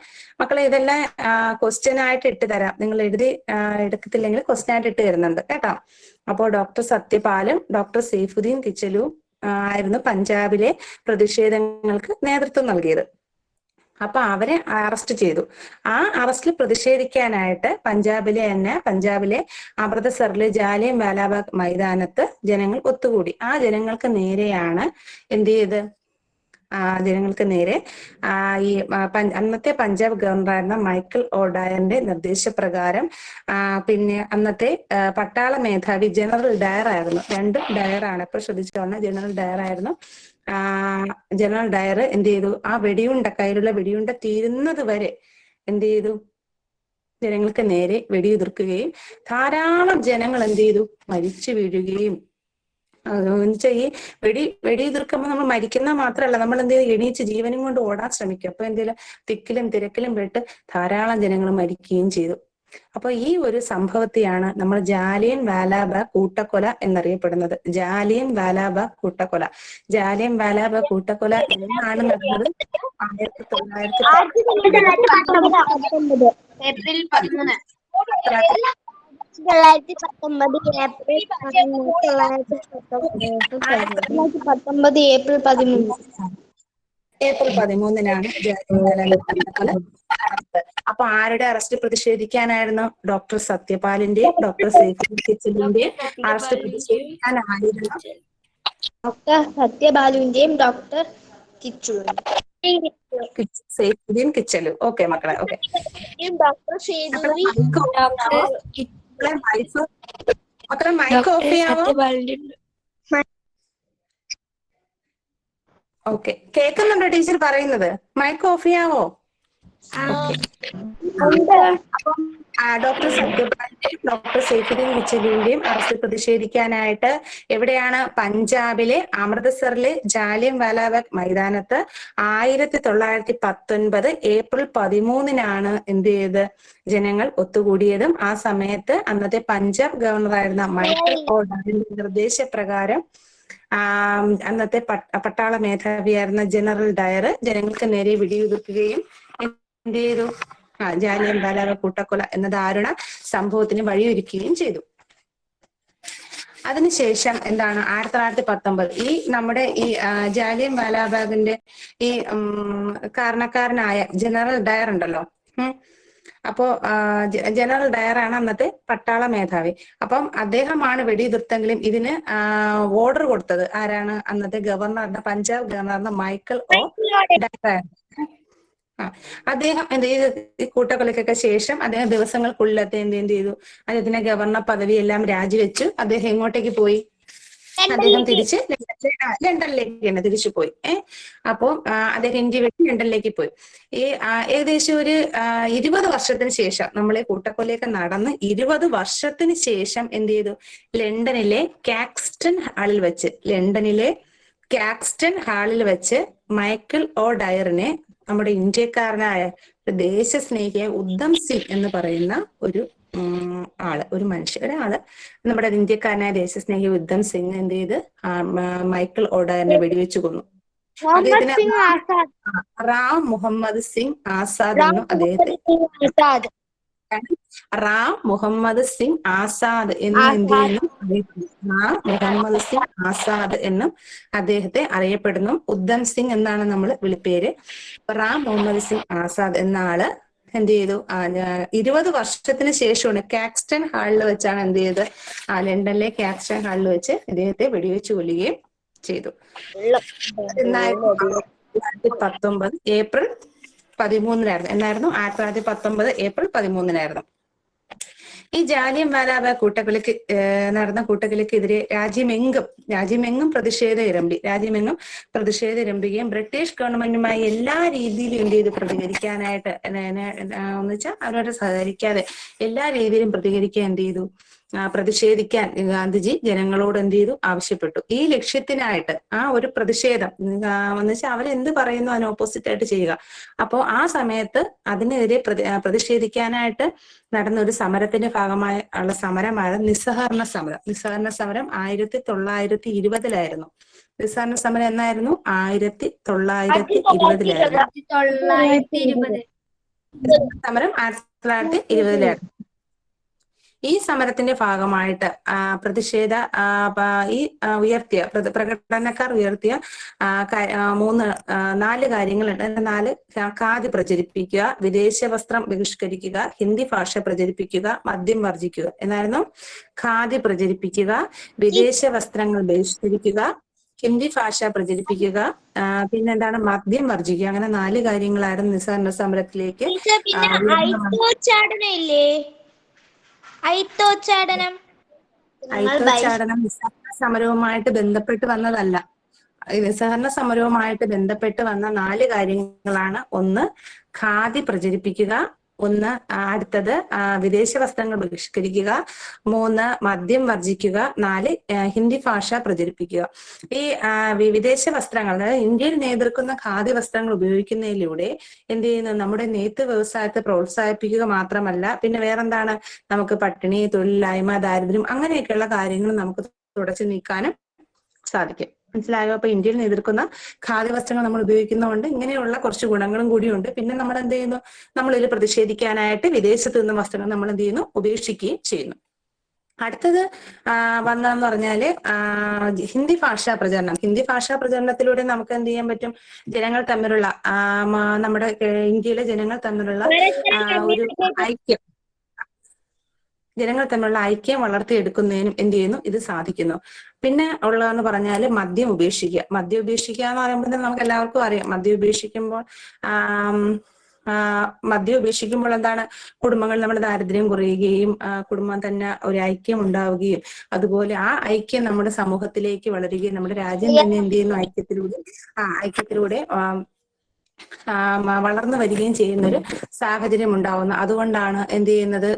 Speaker 1: മക്കളെ ഇതെല്ലാം ക്വസ്റ്റ്യൻ ആയിട്ട് ഇട്ട് തരാം. നിങ്ങൾ എടുക്കത്തില്ലെങ്കിൽ ക്വസ്റ്റ്യൻ ആയിട്ട് ഇട്ട് തരുന്നുണ്ട് കേട്ടോ. അപ്പോൾ ഡോക്ടർ സത്യപാലും ഡോക്ടർ സെയ്ഫുദ്ദീൻ കിച്ചലു ആയിരുന്നു പഞ്ചാബിലെ പ്രതിഷേധങ്ങൾക്ക് നേതൃത്വം നൽകിയത്. അപ്പൊ അവരെ അറസ്റ്റ് ചെയ്തു. ആ അറസ്റ്റിൽ പ്രതിഷേധിക്കാനായിട്ട് പഞ്ചാബിലെ അമൃത്സറിലെ ജാലിയൻ വാലാബാഗ് മൈതാനത്ത് ജനങ്ങൾ ഒത്തുകൂടി. ആ ജനങ്ങൾക്ക് നേരെയാണ് എന്ത് ചെയ്ത്? ജനങ്ങൾക്ക് നേരെ അന്നത്തെ പഞ്ചാബ് ഗവർണറായിരുന്ന മൈക്കൽ ഒ ഡയറിന്റെ നിർദ്ദേശപ്രകാരം പിന്നെ അന്നത്തെ പട്ടാള മേധാവി ജനറൽ ഡയർ ആയിരുന്നു. 2 ഡയറാണ്, ഇപ്പൊ ശ്രദ്ധിച്ചോണം. ജനറൽ ഡയർ എന്ത് ചെയ്തു? ആ കയ്യിലുള്ള വെടിയുണ്ട തീരുന്നത് വരെ എന്ത് ചെയ്തു? ജനങ്ങൾക്ക് നേരെ വെടിയുതിർക്കുകയും ധാരാളം ജനങ്ങൾ എന്ത് ചെയ്തു? മരിച്ചു വീഴുകയും. എന്നുവെച്ചാൽ ഈ വെടിയുതിർക്കുമ്പോൾ നമ്മൾ മരിക്കുന്ന മാത്രമല്ല, നമ്മൾ എന്ത് ചെയ്തു? എണീച്ച് ജീവനും കൊണ്ട് ഓടാൻ ശ്രമിക്കും. അപ്പൊ എന്തെങ്കിലും തിക്കിലും തിരക്കിലും പെട്ട് ധാരാളം ജനങ്ങൾ മരിക്കുകയും ചെയ്തു. അപ്പൊ ഈ ഒരു സംഭവത്തെയാണ് നമ്മൾ ജാലിയൻ വാലാബാഗ് കൂട്ടക്കൊല എന്നറിയപ്പെടുന്നത്. ജാലിയൻ വാലാബാഗ് കൂട്ടക്കൊല എന്നാണ് നടന്നത്? 1919
Speaker 3: ഏപ്രിൽ 13.
Speaker 1: ഏപ്രിൽ 13 അപ്പൊ ആരുടെ അറസ്റ്റ് പ്രതിഷേധിക്കാനായിരുന്നു? ഡോക്ടർ സത്യപാലിന്റെയും ഡോക്ടർ സെയ്ഫുദ്ദീൻ കിച്ചലിന്റെയും അറസ്റ്റ് പ്രതിഷേധിക്കാനായിരുന്നു.
Speaker 3: ഡോക്ടർ സത്യപാലുവിന്റെയും ഡോക്ടർ
Speaker 1: സെയ്ഫുദ്ദീൻ കിച്ചലു. ഓക്കെ മക്കളെ, ഓക്കെ. മക്കളെ മൈക്ക് ഓഫ് ചെയ്യാവോ? ഓക്കെ, കേൾക്കുന്നുണ്ടോ ടീച്ചർ പറയുന്നത്? മൈക്ക് ഓഫ് ചെയ്യാവോ? അപ്പം ഡോക്ടർ സത്യപാലിന്റെയും ഡോക്ടർ സൈഫുദ്ദീൻ കിച്ചലുവിന്റെയും അറസ്റ്റിൽ പ്രതിഷേധിക്കാനായിട്ട് എവിടെയാണ്? പഞ്ചാബിലെ അമൃത്സറിലെ ജാലിയൻ വാലാബാഗ് മൈതാനത്ത് 1919 ഏപ്രിൽ 13 എന്ത് ചെയ്ത് ജനങ്ങൾ ഒത്തുകൂടിയതും. ആ സമയത്ത് അന്നത്തെ പഞ്ചാബ് ഗവർണറായിരുന്ന മൈക്കൽ ഒ ഡയറിന്റെ നിർദ്ദേശപ്രകാരം അന്നത്തെ പട്ടാള മേധാവിയായിരുന്ന ജനറൽ ഡയർ ജനങ്ങൾക്ക് നേരെ വെടിയുതിർക്കുകയും എന്ത് ചെയ്തു? ജാലിയൻ വാലാബാഗ് കൂട്ടക്കൊല എന്ന ദാരുണ സംഭവത്തിന് വഴിയൊരുക്കുകയും ചെയ്തു. അതിനുശേഷം എന്താണ്? 1919 ഈ നമ്മുടെ ഈ ജാലിയൻ വാലാബാഗിന്റെ ഈ കാരണക്കാരനായ ജനറൽ ഡയർ ഉണ്ടല്ലോ. അപ്പോ ജനറൽ ഡയറാണ് അന്നത്തെ പട്ടാള മേധാവി. അപ്പം അദ്ദേഹമാണ് വെടിയുതിർത്തെങ്കിലും ഇതിന് ഓർഡർ കൊടുത്തത് ആരാണ്? അന്നത്തെ ഗവർണറിന്റെ പഞ്ചാബ് ഗവർണറിന്റെ മൈക്കൽ ഒ ഡയർ. അദ്ദേഹം എന്ത് ചെയ്തു? ഈ കൂട്ടക്കൊലയ്ക്കൊക്കെ ശേഷം അദ്ദേഹം ദിവസങ്ങൾക്കുള്ളിൽ എന്ത് ചെയ്തു? അദ്ദേഹത്തിന്റെ ഗവർണർ പദവിയെല്ലാം രാജിവെച്ചു. അദ്ദേഹം എങ്ങോട്ടേക്ക് പോയി? അദ്ദേഹം തിരിച്ച് ലണ്ടനിലേക്ക് തന്നെ തിരിച്ചു പോയി. അപ്പോ അദ്ദേഹം ഇന്ത്യ വിട്ട് ലണ്ടനിലേക്ക് പോയി. ഈ ഏകദേശം ഒരു 20 വർഷത്തിന് ശേഷം നമ്മളെ കൂട്ടക്കൊലയൊക്കെ നടന്ന് 20 വർഷത്തിന് ശേഷം എന്ത് ചെയ്തു? ലണ്ടനിലെ കാക്സ്റ്റൺ ഹാളിൽ വെച്ച് മൈക്കൽ ഒ ഡയറിനെ നമ്മുടെ ഇന്ത്യക്കാരനായ ദേശസ്നേഹിയായ ഉദ്ധം സിംഗ് എന്ന് പറയുന്ന ഒരു ഒരാള് നമ്മുടെ ഇന്ത്യക്കാരനായ ദേശസ്നേഹി ഉദ്ധം സിംഗ് എന്ത് ചെയ്ത് മൈക്കൽ ഒ ഡയറിനെ വെടിവെച്ചു കൊന്നു. അദ്ദേഹത്തിന് റാം മുഹമ്മദ് സിംഗ് ആസാദ് എന്നും റാം മുഹമ്മദ് സിംഗ് ആസാദ് എന്നും എന്ത് ചെയ്യുന്നു? റാം മുഹമ്മദ് സിംഗ് ആസാദ് എന്നും അദ്ദേഹത്തെ അറിയപ്പെടുന്നു. ഉദ്ധം സിംഗ് എന്നാണ് നമ്മൾ വിളിപ്പേര്. റാം മുഹമ്മദ് സിംഗ് ആസാദ് എന്ന ആള് എന്ത് ചെയ്തു? 20 വർഷത്തിന് ശേഷമാണ് കാക്സ്റ്റൺ ഹാളിൽ വെച്ചാണ് എന്ത് ചെയ്ത്? ലണ്ടനിലെ കാക്സ്റ്റൺ ഹാളിൽ വെച്ച് ഇദ്ദേഹത്തെ വെടിവെച്ച് കൊല്ലുകയും ചെയ്തു. 1919 ഏപ്രിൽ 13 എന്നായിരുന്നു? 1919 ഏപ്രിൽ 13 ഈ ജാലിയൻ വാലാബാഗ് നടന്ന കൂട്ടക്കൊലയ്ക്കെതിരെ രാജ്യമെങ്ങും പ്രതിഷേധം ഇരമ്പുകയും ബ്രിട്ടീഷ് ഗവൺമെന്റുമായി എല്ലാ രീതിയിലും എന്ത് ചെയ്തു? പ്രതികരിക്കാനായിട്ട് എന്ന് വെച്ചാൽ അവരോട് സഹകരിക്കാതെ എല്ലാ രീതിയിലും പ്രതികരിക്കാൻ എന്ത് ചെയ്തു? പ്രതിഷേധിക്കാൻ ഗാന്ധിജി ജനങ്ങളോട് എന്ത് ചെയ്തു? ആവശ്യപ്പെട്ടു. ഈ ലക്ഷ്യത്തിനായിട്ട് ആ ഒരു പ്രതിഷേധം എന്ന് വെച്ചാൽ അവരെന്ത് പറയുന്നു അതിന് ഓപ്പോസിറ്റ് ആയിട്ട് ചെയ്യുക. അപ്പോ ആ സമയത്ത് അതിനെതിരെ പ്രതിഷേധിക്കാനായിട്ട് നടന്ന ഒരു സമരത്തിന്റെ ഭാഗമായ ഉള്ള സമരമാണ് നിസ്സഹകരണ സമരം. 1920 നിസ്സഹകരണ സമരം എന്നായിരുന്നു? 1920 സമരം 1920 ഈ സമരത്തിന്റെ ഭാഗമായിട്ട് പ്രകടനക്കാർ ഉയർത്തിയ 4 കാര്യങ്ങളുണ്ട്. 4 ഖാദി പ്രചരിപ്പിക്കുക, വിദേശ വസ്ത്രം ബഹിഷ്കരിക്കുക, ഹിന്ദി ഭാഷ പ്രചരിപ്പിക്കുക, മദ്യം വർജിക്കുക എന്നായിരുന്നു. ഖാദി പ്രചരിപ്പിക്കുക, വിദേശ വസ്ത്രങ്ങൾ ബഹിഷ്കരിക്കുക, ഹിന്ദി ഭാഷ പ്രചരിപ്പിക്കുക, പിന്നെന്താണ്? മദ്യം വർജിക്കുക. അങ്ങനെ 4 കാര്യങ്ങളായിരുന്നു നിസ്സഹകരണ സമരത്തിലേക്ക്. അയിത്തോച്ചാടനം നിസ്സഹകരണ സമരവുമായിട്ട് ബന്ധപ്പെട്ട് വന്നതല്ല. നിസ്സഹകരണ സമരവുമായിട്ട് ബന്ധപ്പെട്ട് വന്ന 4 കാര്യങ്ങളാണ്. 1 ഖാദി പ്രചരിപ്പിക്കുക, അടുത്തത് വിദേശ വസ്ത്രങ്ങൾ ബഹിഷ്കരിക്കുക, 3 മദ്യം വർജിക്കുക, 4 ഹിന്ദി ഭാഷ പ്രചരിപ്പിക്കുക. ഈ വിദേശ വസ്ത്രങ്ങൾ, അതായത് ഇന്ത്യയിൽ നേതൃക്കുന്ന ഖാദി വസ്ത്രങ്ങൾ ഉപയോഗിക്കുന്നതിലൂടെ എന്ത് ചെയ്യുന്നു? നമ്മുടെ നെയ്ത്ത് വ്യവസായത്തെ പ്രോത്സാഹിപ്പിക്കുക മാത്രമല്ല, പിന്നെ വേറെന്താണ്? നമുക്ക് പട്ടിണി, തൊഴിലില്ലായ്മ, ദാരിദ്ര്യം അങ്ങനെയൊക്കെയുള്ള കാര്യങ്ങൾ നമുക്ക് തുടച്ചു നീക്കാനും സാധിക്കും. മനസ്സിലായോ? അപ്പൊ ഇന്ത്യയിൽ എതിർക്കുന്ന ഖാദി വസ്ത്രങ്ങൾ നമ്മൾ ഉപയോഗിക്കുന്നതുകൊണ്ട് ഇങ്ങനെയുള്ള കുറച്ച് ഗുണങ്ങളും കൂടിയുണ്ട്. പിന്നെ നമ്മൾ എന്ത് ചെയ്യുന്നു? നമ്മളിതിൽ പ്രതിഷേധിക്കാനായിട്ട് വിദേശത്ത് നിന്ന് വസ്ത്രങ്ങൾ നമ്മൾ എന്ത് ചെയ്യുന്നു? ഉപേക്ഷിക്കുകയും ചെയ്യുന്നു. അടുത്തത് വന്നതെന്ന് പറഞ്ഞാല് ഹിന്ദി ഭാഷാ പ്രചരണം. ഹിന്ദി ഭാഷാ പ്രചരണത്തിലൂടെ നമുക്ക് എന്ത് ചെയ്യാൻ പറ്റും? ജനങ്ങൾ തമ്മിലുള്ള നമ്മുടെ ഇന്ത്യയിലെ ജനങ്ങൾ തമ്മിലുള്ള ഐക്യം വളർത്തിയെടുക്കുന്നതിനും എന്ത് ചെയ്യുന്നു? ഇത് സാധിക്കുന്നു. പിന്നെ ഉള്ളതെന്ന് പറഞ്ഞാൽ മദ്യം ഉപേക്ഷിക്കുക. മദ്യം ഉപേക്ഷിക്കുക എന്ന് പറയുമ്പോൾ നമുക്ക് എല്ലാവർക്കും അറിയാം. മദ്യം ഉപേക്ഷിക്കുമ്പോൾ എന്താണ്? കുടുംബങ്ങൾ നമ്മുടെ ദാരിദ്ര്യം കുറയുകയും കുടുംബം തന്നെ ഒരു ഐക്യം ഉണ്ടാവുകയും അതുപോലെ ആ ഐക്യം നമ്മുടെ സമൂഹത്തിലേക്ക് വളരുകയും നമ്മുടെ രാജ്യം തന്നെ എന്ത് ചെയ്യുന്നു? ഐക്യത്തിലൂടെ വളർന്നു വരികയും ചെയ്യുന്ന ഒരു സാഹചര്യം ഉണ്ടാവുന്നു. അതുകൊണ്ടാണ് എന്ത് ചെയ്യുന്നത്,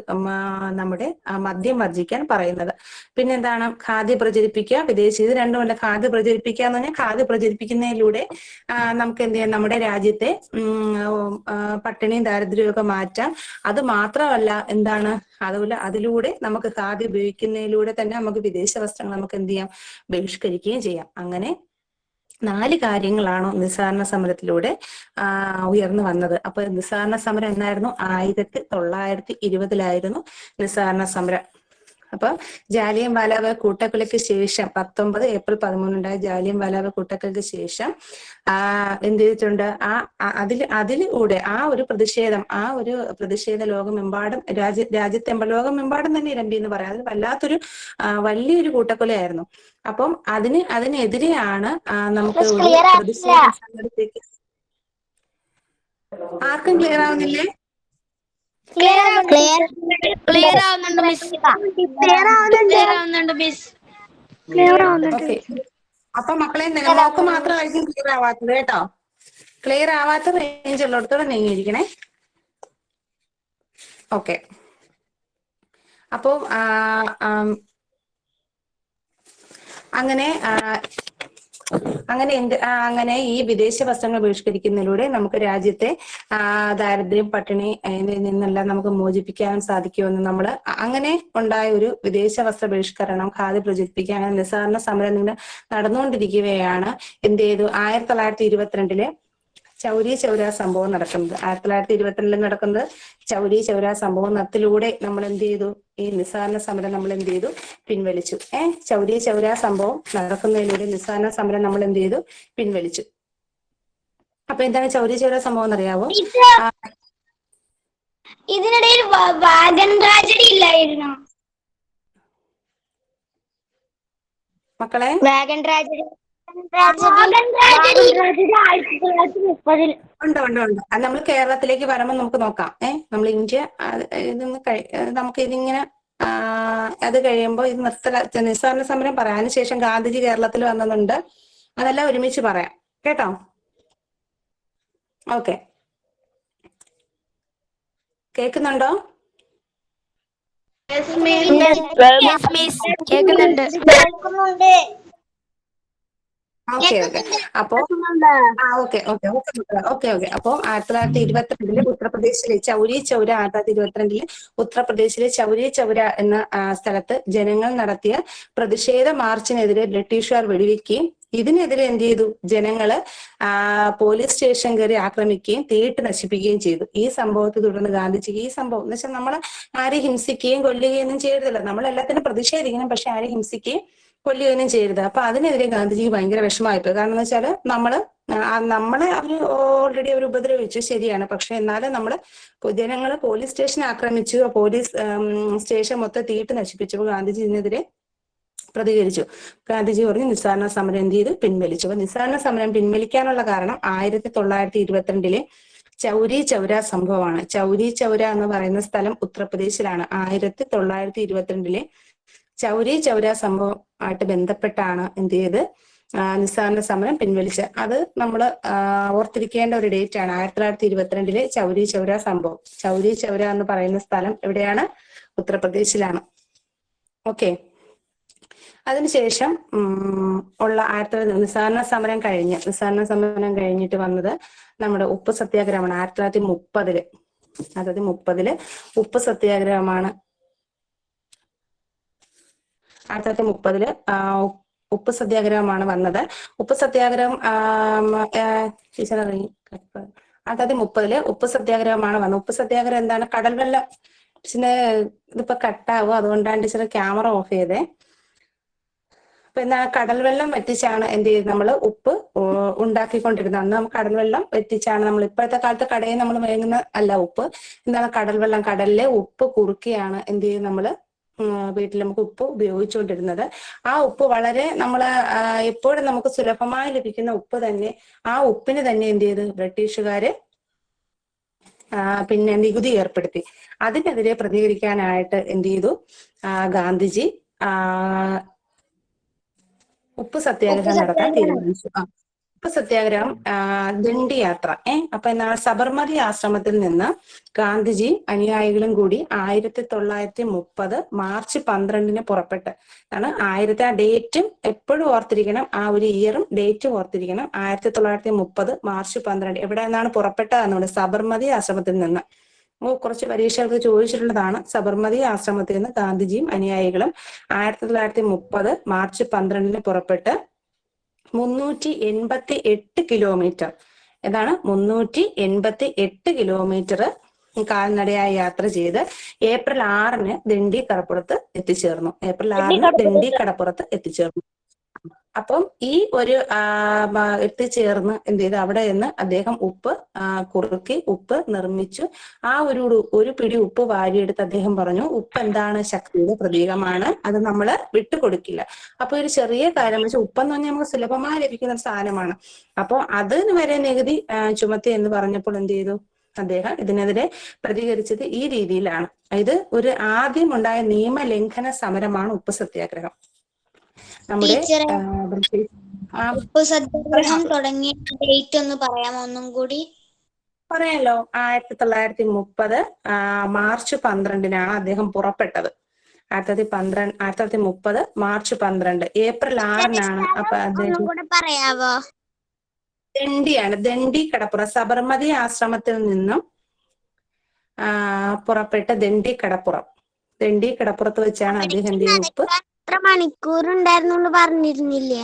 Speaker 1: നമ്മുടെ മദ്യം വർജിക്കാൻ പറയുന്നത്. പിന്നെന്താണ്, ഖാദ്യ പ്രചരിപ്പിക്കുക, വിദേശ, ഇത് രണ്ടുമല്ല. ഖാദ്യ പ്രചരിപ്പിക്കുക എന്ന് പറഞ്ഞാൽ ഖാദ്യ പ്രചരിപ്പിക്കുന്നതിലൂടെ നമുക്ക് എന്ത് ചെയ്യാം, നമ്മുടെ രാജ്യത്തെ പട്ടിണിയും ദാരിദ്ര്യവും ഒക്കെ മാറ്റാം. അത് മാത്രമല്ല എന്താണ്, അതുപോലെ അതിലൂടെ നമുക്ക് ഖാദ്യ ഉപയോഗിക്കുന്നതിലൂടെ തന്നെ നമുക്ക് വിദേശ വസ്ത്രങ്ങൾ നമുക്ക് എന്ത് ചെയ്യാം, ബഹിഷ്കരിക്കുകയും ചെയ്യാം. അങ്ങനെ 4 കാര്യങ്ങളാണ് നിസ്സഹകരണ സമരത്തിലൂടെ ഉയർന്നു വന്നത്. അപ്പൊ നിസ്സഹകരണ സമരം എന്നായിരുന്നു? 1920 നിസ്സഹകരണ സമരം. അപ്പൊ ജാലിയൻ വാലാബാഗ് കൂട്ടക്കൊലയ്ക്ക് ശേഷം 19 ഏപ്രിൽ 13 ഉണ്ടായ ജാലിയൻ വാലാബാഗ് കൂട്ടക്കൊലയ്ക്ക് ശേഷം എന്ത് ചെയ്തിട്ടുണ്ട്, അതിലൂടെ ആ ഒരു പ്രതിഷേധ ലോകമെമ്പാടും ലോകമെമ്പാടും തന്നെ ഇരമ്പി എന്ന് പറയാം. അത് വല്ലാത്തൊരു വലിയൊരു കൂട്ടക്കൊലയായിരുന്നു. അപ്പം അതിനെതിരെയാണ് നമുക്ക് ഒരു പ്രതിഷേധ സമരത്തേക്ക്. ആർക്കും ക്ലിയർ ആവുന്നില്ലേ?
Speaker 3: ക്ലിയർ ആവുന്നുണ്ട് മിസ്.
Speaker 1: ഓക്കെ. അപ്പൊ മക്കളെ, മോക്ക് മാത്രമായിരിക്കും ക്ലിയർ ആവാത്തത് കേട്ടോ. ക്ലിയർ ആവാത്ത റേഞ്ച് ഉള്ളിടത്തോടെ നീങ്ങിയിരിക്കണേ. ഓക്കെ. അപ്പോ അങ്ങനെ ഈ വിദേശ വസ്ത്രങ്ങൾ ബഹിഷ്കരിക്കുന്നതിലൂടെ നമുക്ക് രാജ്യത്തെ ദാരിദ്ര്യം, പട്ടിണി നിന്നെല്ലാം നമുക്ക് മോചിപ്പിക്കാൻ സാധിക്കുമെന്ന് നമ്മൾ അങ്ങനെ ഉണ്ടായ ഒരു വിദേശ വസ്ത്ര ബഹിഷ്കരണം, ഖാദി പ്രചരിപ്പിക്കാൻ അങ്ങനെ നിസ്സഹകരണ സമരം നടന്നുകൊണ്ടിരിക്കുകയാണ്. എന്ത് ചെയ്തു, 1922 ചൗരി ചൗര സംഭവം നടക്കുന്നത്. 1922 നടക്കുന്നത് ചൗരി ചൗര സംഭവത്തിലൂടെ നമ്മൾ എന്ത് ചെയ്തു, ഈ നിസ്സഹകരണ സമരം നമ്മൾ എന്ത് ചെയ്തു, പിൻവലിച്ചു. ചൗരി ചൗര സംഭവം നടക്കുന്നതിലൂടെ നിസ്സഹകരണ സമരം നമ്മൾ എന്ത് ചെയ്തു, പിൻവലിച്ചു. അപ്പൊ എന്താണ് ചൗരി ചൗര സംഭവം എന്നറിയാവോ?
Speaker 3: ഇതിനിടയിൽ വാഗൺ ട്രാജഡി ഇല്ലായിരുന്നോ
Speaker 1: മക്കളെ?
Speaker 3: വാഗൺ ട്രാജഡി 1930
Speaker 1: ഉണ്ട്. അത് നമ്മൾ കേരളത്തിലേക്ക് വരുമ്പോൾ നമുക്ക് നോക്കാം. നമ്മൾ ഇന്ത്യ ഇതൊന്ന് നമുക്ക് ഇതിങ്ങനെ അത് കഴിയുമ്പോൾ ഇത് നിസ്സഹകരണ സമരം പറയാം. അതിനുശേഷം ഗാന്ധിജി കേരളത്തിൽ വന്നതുണ്ട്. അതെല്ലാം ഒരുമിച്ച് പറയാം കേട്ടോ. ഓക്കെ, കേൾക്കുന്നുണ്ടോ?
Speaker 3: കേൾക്കുന്നുണ്ട്.
Speaker 1: ഓക്കെ. അപ്പോ അപ്പോ 1922 ഉത്തർപ്രദേശിലെ ചൗരി ചൗര 1922 ഉത്തർപ്രദേശിലെ ചൗരി ചൗര എന്ന സ്ഥലത്ത് ജനങ്ങൾ നടത്തിയ പ്രതിഷേധ മാർച്ചിനെതിരെ ബ്രിട്ടീഷുകാർ വെടിവെക്കുകയും ഇതിനെതിരെ എന്ത് ചെയ്തു, ജനങ്ങള് പോലീസ് സ്റ്റേഷൻ കയറി ആക്രമിക്കുകയും തീയിട്ട് നശിപ്പിക്കുകയും ചെയ്തു. ഈ സംഭവത്തെ തുടർന്ന് ഗാന്ധിജിക്ക് ഈ സംഭവം എന്ന് വെച്ചാൽ നമ്മളെ ആരെയും ഹിംസിക്കുകയും കൊല്ലുകയും ഒന്നും ചെയ്യരുതല്ലോ, നമ്മൾ എല്ലാത്തിനും പ്രതിഷേധിക്കണം, പക്ഷെ ആരെയും ഹിംസിക്കുകയും കൊല്ലുകയും ചെയ്യരുത്. അപ്പൊ അതിനെതിരെ ഗാന്ധിജിക്ക് ഭയങ്കര വിഷമമായിപ്പോയി. കാരണം എന്ന് വെച്ചാല് നമ്മളെ അവര് ഓൾറെഡി അവർ ഉപദ്രവിച്ചു, ശരിയാണ്. പക്ഷെ എന്നാലും ജനങ്ങള് പോലീസ് സ്റ്റേഷൻ ആക്രമിച്ചു, പോലീസ് സ്റ്റേഷൻ മൊത്തം തീയിട്ട് നശിപ്പിച്ചപ്പോൾ ഗാന്ധിജി ഇതിനെതിരെ പ്രതികരിച്ചു. ഗാന്ധിജി പറഞ്ഞു നിസ്സഹകരണ സമരം എന്ത് ചെയ്തു, പിൻവലിച്ചു. അപ്പൊ നിസ്സഹകരണ സമരം പിൻവലിക്കാനുള്ള കാരണം 1922 ചൗരി ചൗര സംഭവമാണ്. ചൗരി ചൗര എന്ന് പറയുന്ന സ്ഥലം ഉത്തർപ്രദേശിലാണ്. 1922 ചൗരി ചൗര സംഭവം ആയിട്ട് ബന്ധപ്പെട്ടാണ് എന്ത് ചെയ്ത് നിസ്സഹകരണ സമരം പിൻവലിച്ചത്. അത് നമ്മൾ ഓർത്തിരിക്കേണ്ട ഒരു ഡേറ്റ് ആണ്. 1922 ചൗരി ചൗര സംഭവം. ചൗരി ചൗര എന്ന് പറയുന്ന സ്ഥലം എവിടെയാണ്? ഉത്തർപ്രദേശിലാണ്. ഓക്കെ. അതിനുശേഷം ഉള്ള നിസ്സഹകരണ സമരം കഴിഞ്ഞിട്ട് വന്നത് നമ്മുടെ ഉപ്പ് സത്യാഗ്രഹമാണ്. 1930 ഉപ്പ് സത്യാഗ്രഹമാണ്. 1930 ഉപ്പ് സത്യാഗ്രഹമാണ് വന്നത്. ഉപ്പ് സത്യാഗ്രഹം 1930 ഉപ്പ് സത്യാഗ്രഹമാണ് വന്നത്. ഉപ്പ് സത്യാഗ്രഹം എന്താണ്? കടൽ വെള്ളം ഇതിപ്പോ കട്ടാവും, അതുകൊണ്ടാണ് ടീച്ചർ ക്യാമറ ഓഫ് ചെയ്തേ. അപ്പൊ എന്താ, കടൽ വെള്ളം വറ്റിച്ചാണ് എന്ത് ചെയ്ത് നമ്മൾ ഉപ്പ് ഉണ്ടാക്കിക്കൊണ്ടിരുന്നത്. അന്ന് നമുക്ക് കടൽ വെള്ളം വറ്റിച്ചാണ് നമ്മൾ ഇപ്പോഴത്തെ കാലത്ത് കടയിൽ നമ്മൾ വാങ്ങുന്ന അല്ല ഉപ്പ്. എന്താണ് കടൽ വെള്ളം, കടലിലെ ഉപ്പ് കുറുക്കിയാണ് എന്ത് ചെയ്യും നമ്മള് വീട്ടിൽ നമുക്ക് ഉപ്പ് ഉപയോഗിച്ചുകൊണ്ടിരുന്നത്. ആ ഉപ്പ് വളരെ എപ്പോഴും നമുക്ക് സുലഭമായി ലഭിക്കുന്ന ഉപ്പ് തന്നെ, ആ ഉപ്പിന് തന്നെ എന്ത് ചെയ്ത് ബ്രിട്ടീഷുകാര് പിന്നെ നികുതി ഏർപ്പെടുത്തി. അതിനെതിരെ പ്രതികരിക്കാനായിട്ട് എന്ത് ചെയ്തു, ഗാന്ധിജി ഉപ്പ് സത്യാഗ്രഹം നടത്താൻ തീരുമാനിച്ചു. ഉപ്പ് സത്യാഗ്രഹം ദണ്ഡി യാത്ര. അപ്പൊ എന്താണ്, സബർമതി ആശ്രമത്തിൽ നിന്ന് ഗാന്ധിജി അനുയായികളും കൂടി 1930 മാർച്ച് 12 പുറപ്പെട്ട് ആണ്. ആ ഡേറ്റും എപ്പോഴും ഓർത്തിരിക്കണം, ആ ഒരു ഇയറും ഡേറ്റും ഓർത്തിരിക്കണം. 1930 മാർച്ച് 12 എവിടെ നിന്നാണ് പുറപ്പെട്ടതെന്നുണ്ട്? സബർമതി ആശ്രമത്തിൽ നിന്ന്. കുറച്ച് പരീക്ഷകൾക്ക് ചോദിച്ചിട്ടുള്ളതാണ്. സബർമതി ആശ്രമത്തിൽ നിന്ന് ഗാന്ധിജിയും അനുയായികളും 1930 മാർച്ച് 12 പുറപ്പെട്ട് 388 കിലോമീറ്റർ, ഏതാണ് 388 കിലോമീറ്റർ കാൽനടയായി യാത്ര ചെയ്ത് ഏപ്രിൽ 6 ദണ്ഡി കടപ്പുറത്ത് എത്തിച്ചേർന്നു. ഏപ്രിൽ 6 ദണ്ഡി കടപ്പുറത്ത് എത്തിച്ചേർന്നു. അപ്പം ഈ ഒരു എത്തിച്ചേർന്ന് എന്ത് ചെയ്തു, അവിടെ നിന്ന് അദ്ദേഹം ഉപ്പ് കുറുക്കി ഉപ്പ് നിർമ്മിച്ചു. ആ ഒരു പിടി ഉപ്പ് വാരിയെടുത്ത് അദ്ദേഹം പറഞ്ഞു, ഉപ്പ് എന്താണ്? ശക്തിയുടെ പ്രതീകമാണ്, അത് നമ്മൾ വിട്ടുകൊടുക്കില്ല. അപ്പൊ ഒരു ചെറിയ കാര്യം വെച്ചാൽ ഉപ്പെന്ന് പറഞ്ഞാൽ നമുക്ക് സുലഭമായി ലഭിക്കുന്ന ഒരു സാധനമാണ്. അപ്പോൾ അതിന് വരെ നികുതി ചുമത്തി എന്ന് പറഞ്ഞപ്പോൾ എന്ത് ചെയ്തു അദ്ദേഹം? ഇതിനെതിരെ പ്രതികരിച്ചത് ഈ രീതിയിലാണ്. ഇത് ഒരു ആദ്യം ഉണ്ടായ നിയമലംഘന സമരമാണ് ഉപ്പ് സത്യാഗ്രഹം. നമ്മുടെ
Speaker 3: ഉപ്പ് സത്യാഗ്രഹം തുടങ്ങിയ ഡേറ്റ് ഒന്ന് പറയാമോ ഒന്നും കൂടി?
Speaker 1: പറയാലോ. 1930 മാർച്ച് 12 അദ്ദേഹം പുറപ്പെട്ടത്. 1930 മാർച്ച് 12, ഏപ്രിൽ 6 അപ്പൊ അദ്ദേഹം
Speaker 3: പറയാവോ?
Speaker 1: ദണ്ഡിയാണ്, ദണ്ഡി കടപ്പുറം. സബർമതി ആശ്രമത്തിൽ നിന്നും പുറപ്പെട്ട ദണ്ഡി കടപ്പുറത്ത് വെച്ചാണ് അദ്ദേഹം ഉപ്പ്.
Speaker 3: എത്ര മണിക്കൂർ ഉണ്ടായിരുന്നു പറഞ്ഞിരുന്നില്ലേ?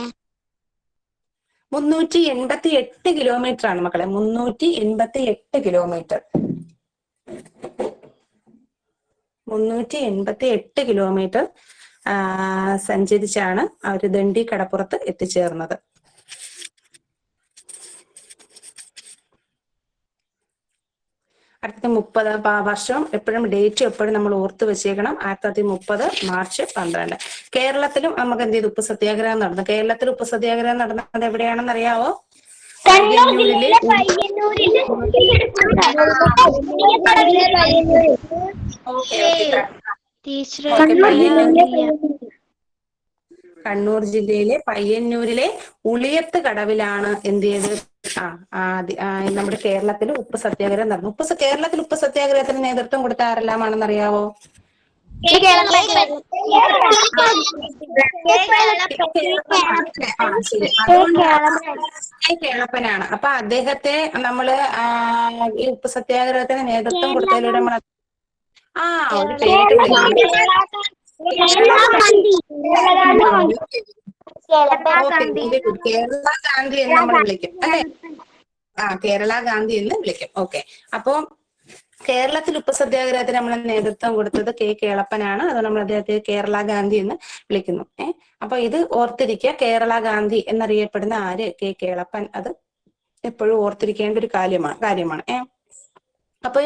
Speaker 1: 388 കിലോമീറ്റർ ആണ് മക്കളെ, 388 കിലോമീറ്റർ. 388 കിലോമീറ്റർ സഞ്ചരിച്ചാണ് അവർ ദണ്ഡി കടപ്പുറത്ത് എത്തിച്ചേർന്നത്. അടുത്ത 30 വർഷം എപ്പോഴും ഡേറ്റ് എപ്പോഴും നമ്മൾ ഓർത്ത് വെച്ചേക്കണം. 1930 മാർച്ച് 12. കേരളത്തിലും നമുക്ക് എന്ത് ചെയ്തു? ഉപ്പ് സത്യാഗ്രഹം നടന്നു. കേരളത്തിൽ ഉപ്പ് സത്യാഗ്രഹം നടന്നത് എവിടെയാണെന്ന് അറിയാവോ? കണ്ണൂർ ജില്ലയിലെ പയ്യന്നൂരിലെ ഉളിയത്ത് കടവിലാണ് എന്ത് ചെയ്ത് നമ്മുടെ കേരളത്തിൽ ഉപ്പ് സത്യാഗ്രഹം നടന്നു. കേരളത്തിൽ ഉപ്പ് സത്യാഗ്രഹത്തിന് നേതൃത്വം കൊടുത്ത ആരെല്ലാമാണെന്ന് അറിയാവോ? കേളപ്പനാണ്. അപ്പൊ അദ്ദേഹത്തെ നമ്മള് ഈ ഉപ്പ് സത്യാഗ്രഹത്തിന് നേതൃത്വം കൊടുത്തതിലൂടെ നമ്മൾ ഒരു പേരിട്ട് കേരള ഗാന്ധി എന്ന് നമ്മൾ വിളിക്കും അല്ലെ? കേരള ഗാന്ധി എന്ന് വിളിക്കും. ഓക്കെ. അപ്പൊ കേരളത്തിൽ ഉപ്പ് സത്യാഗ്രഹത്തിന് നമ്മൾ നേതൃത്വം കൊടുത്തത് കേളപ്പനാണ്. അത് നമ്മൾ അദ്ദേഹത്തെ കേരള ഗാന്ധി എന്ന് വിളിക്കുന്നു. അപ്പൊ ഇത് ഓർത്തിരിക്കുക. കേരള ഗാന്ധി എന്നറിയപ്പെടുന്ന ആര്? കേളപ്പൻ. അത് എപ്പോഴും ഓർത്തിരിക്കേണ്ട ഒരു കാര്യമാണ്. അപ്പൊ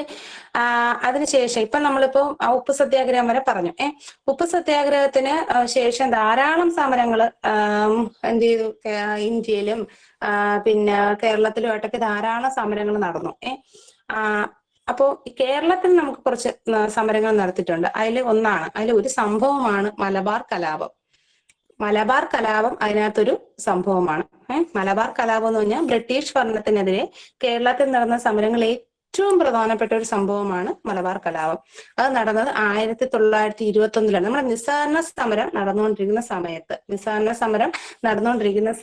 Speaker 1: അതിനുശേഷം ഇപ്പൊ നമ്മളിപ്പോ ഉപ്പ് സത്യാഗ്രഹം വരെ പറഞ്ഞു. ഉപ്പ് സത്യാഗ്രഹത്തിന് ശേഷം ധാരാളം സമരങ്ങള് എന്ത് ചെയ്തു? ഇന്ത്യയിലും പിന്നെ കേരളത്തിലുമായിട്ടൊക്കെ ധാരാളം സമരങ്ങൾ നടന്നു. അപ്പോ കേരളത്തിൽ നമുക്ക് കുറച്ച് സമരങ്ങൾ നടത്തിയിട്ടുണ്ട്. അതിൽ ഒരു സംഭവമാണ് മലബാർ കലാപം. മലബാർ കലാപം അതിനകത്തൊരു സംഭവമാണ്. മലബാർ കലാപം എന്ന് പറഞ്ഞാൽ ബ്രിട്ടീഷ് ഭരണത്തിനെതിരെ കേരളത്തിൽ നടന്ന സമരങ്ങളിൽ ഏറ്റവും പ്രധാനപ്പെട്ട ഒരു സംഭവമാണ് മലബാർ കലാപം. അത് നടന്നത് 1921 നമ്മുടെ നിസ്സഹകരണ സമരം നടന്നുകൊണ്ടിരിക്കുന്ന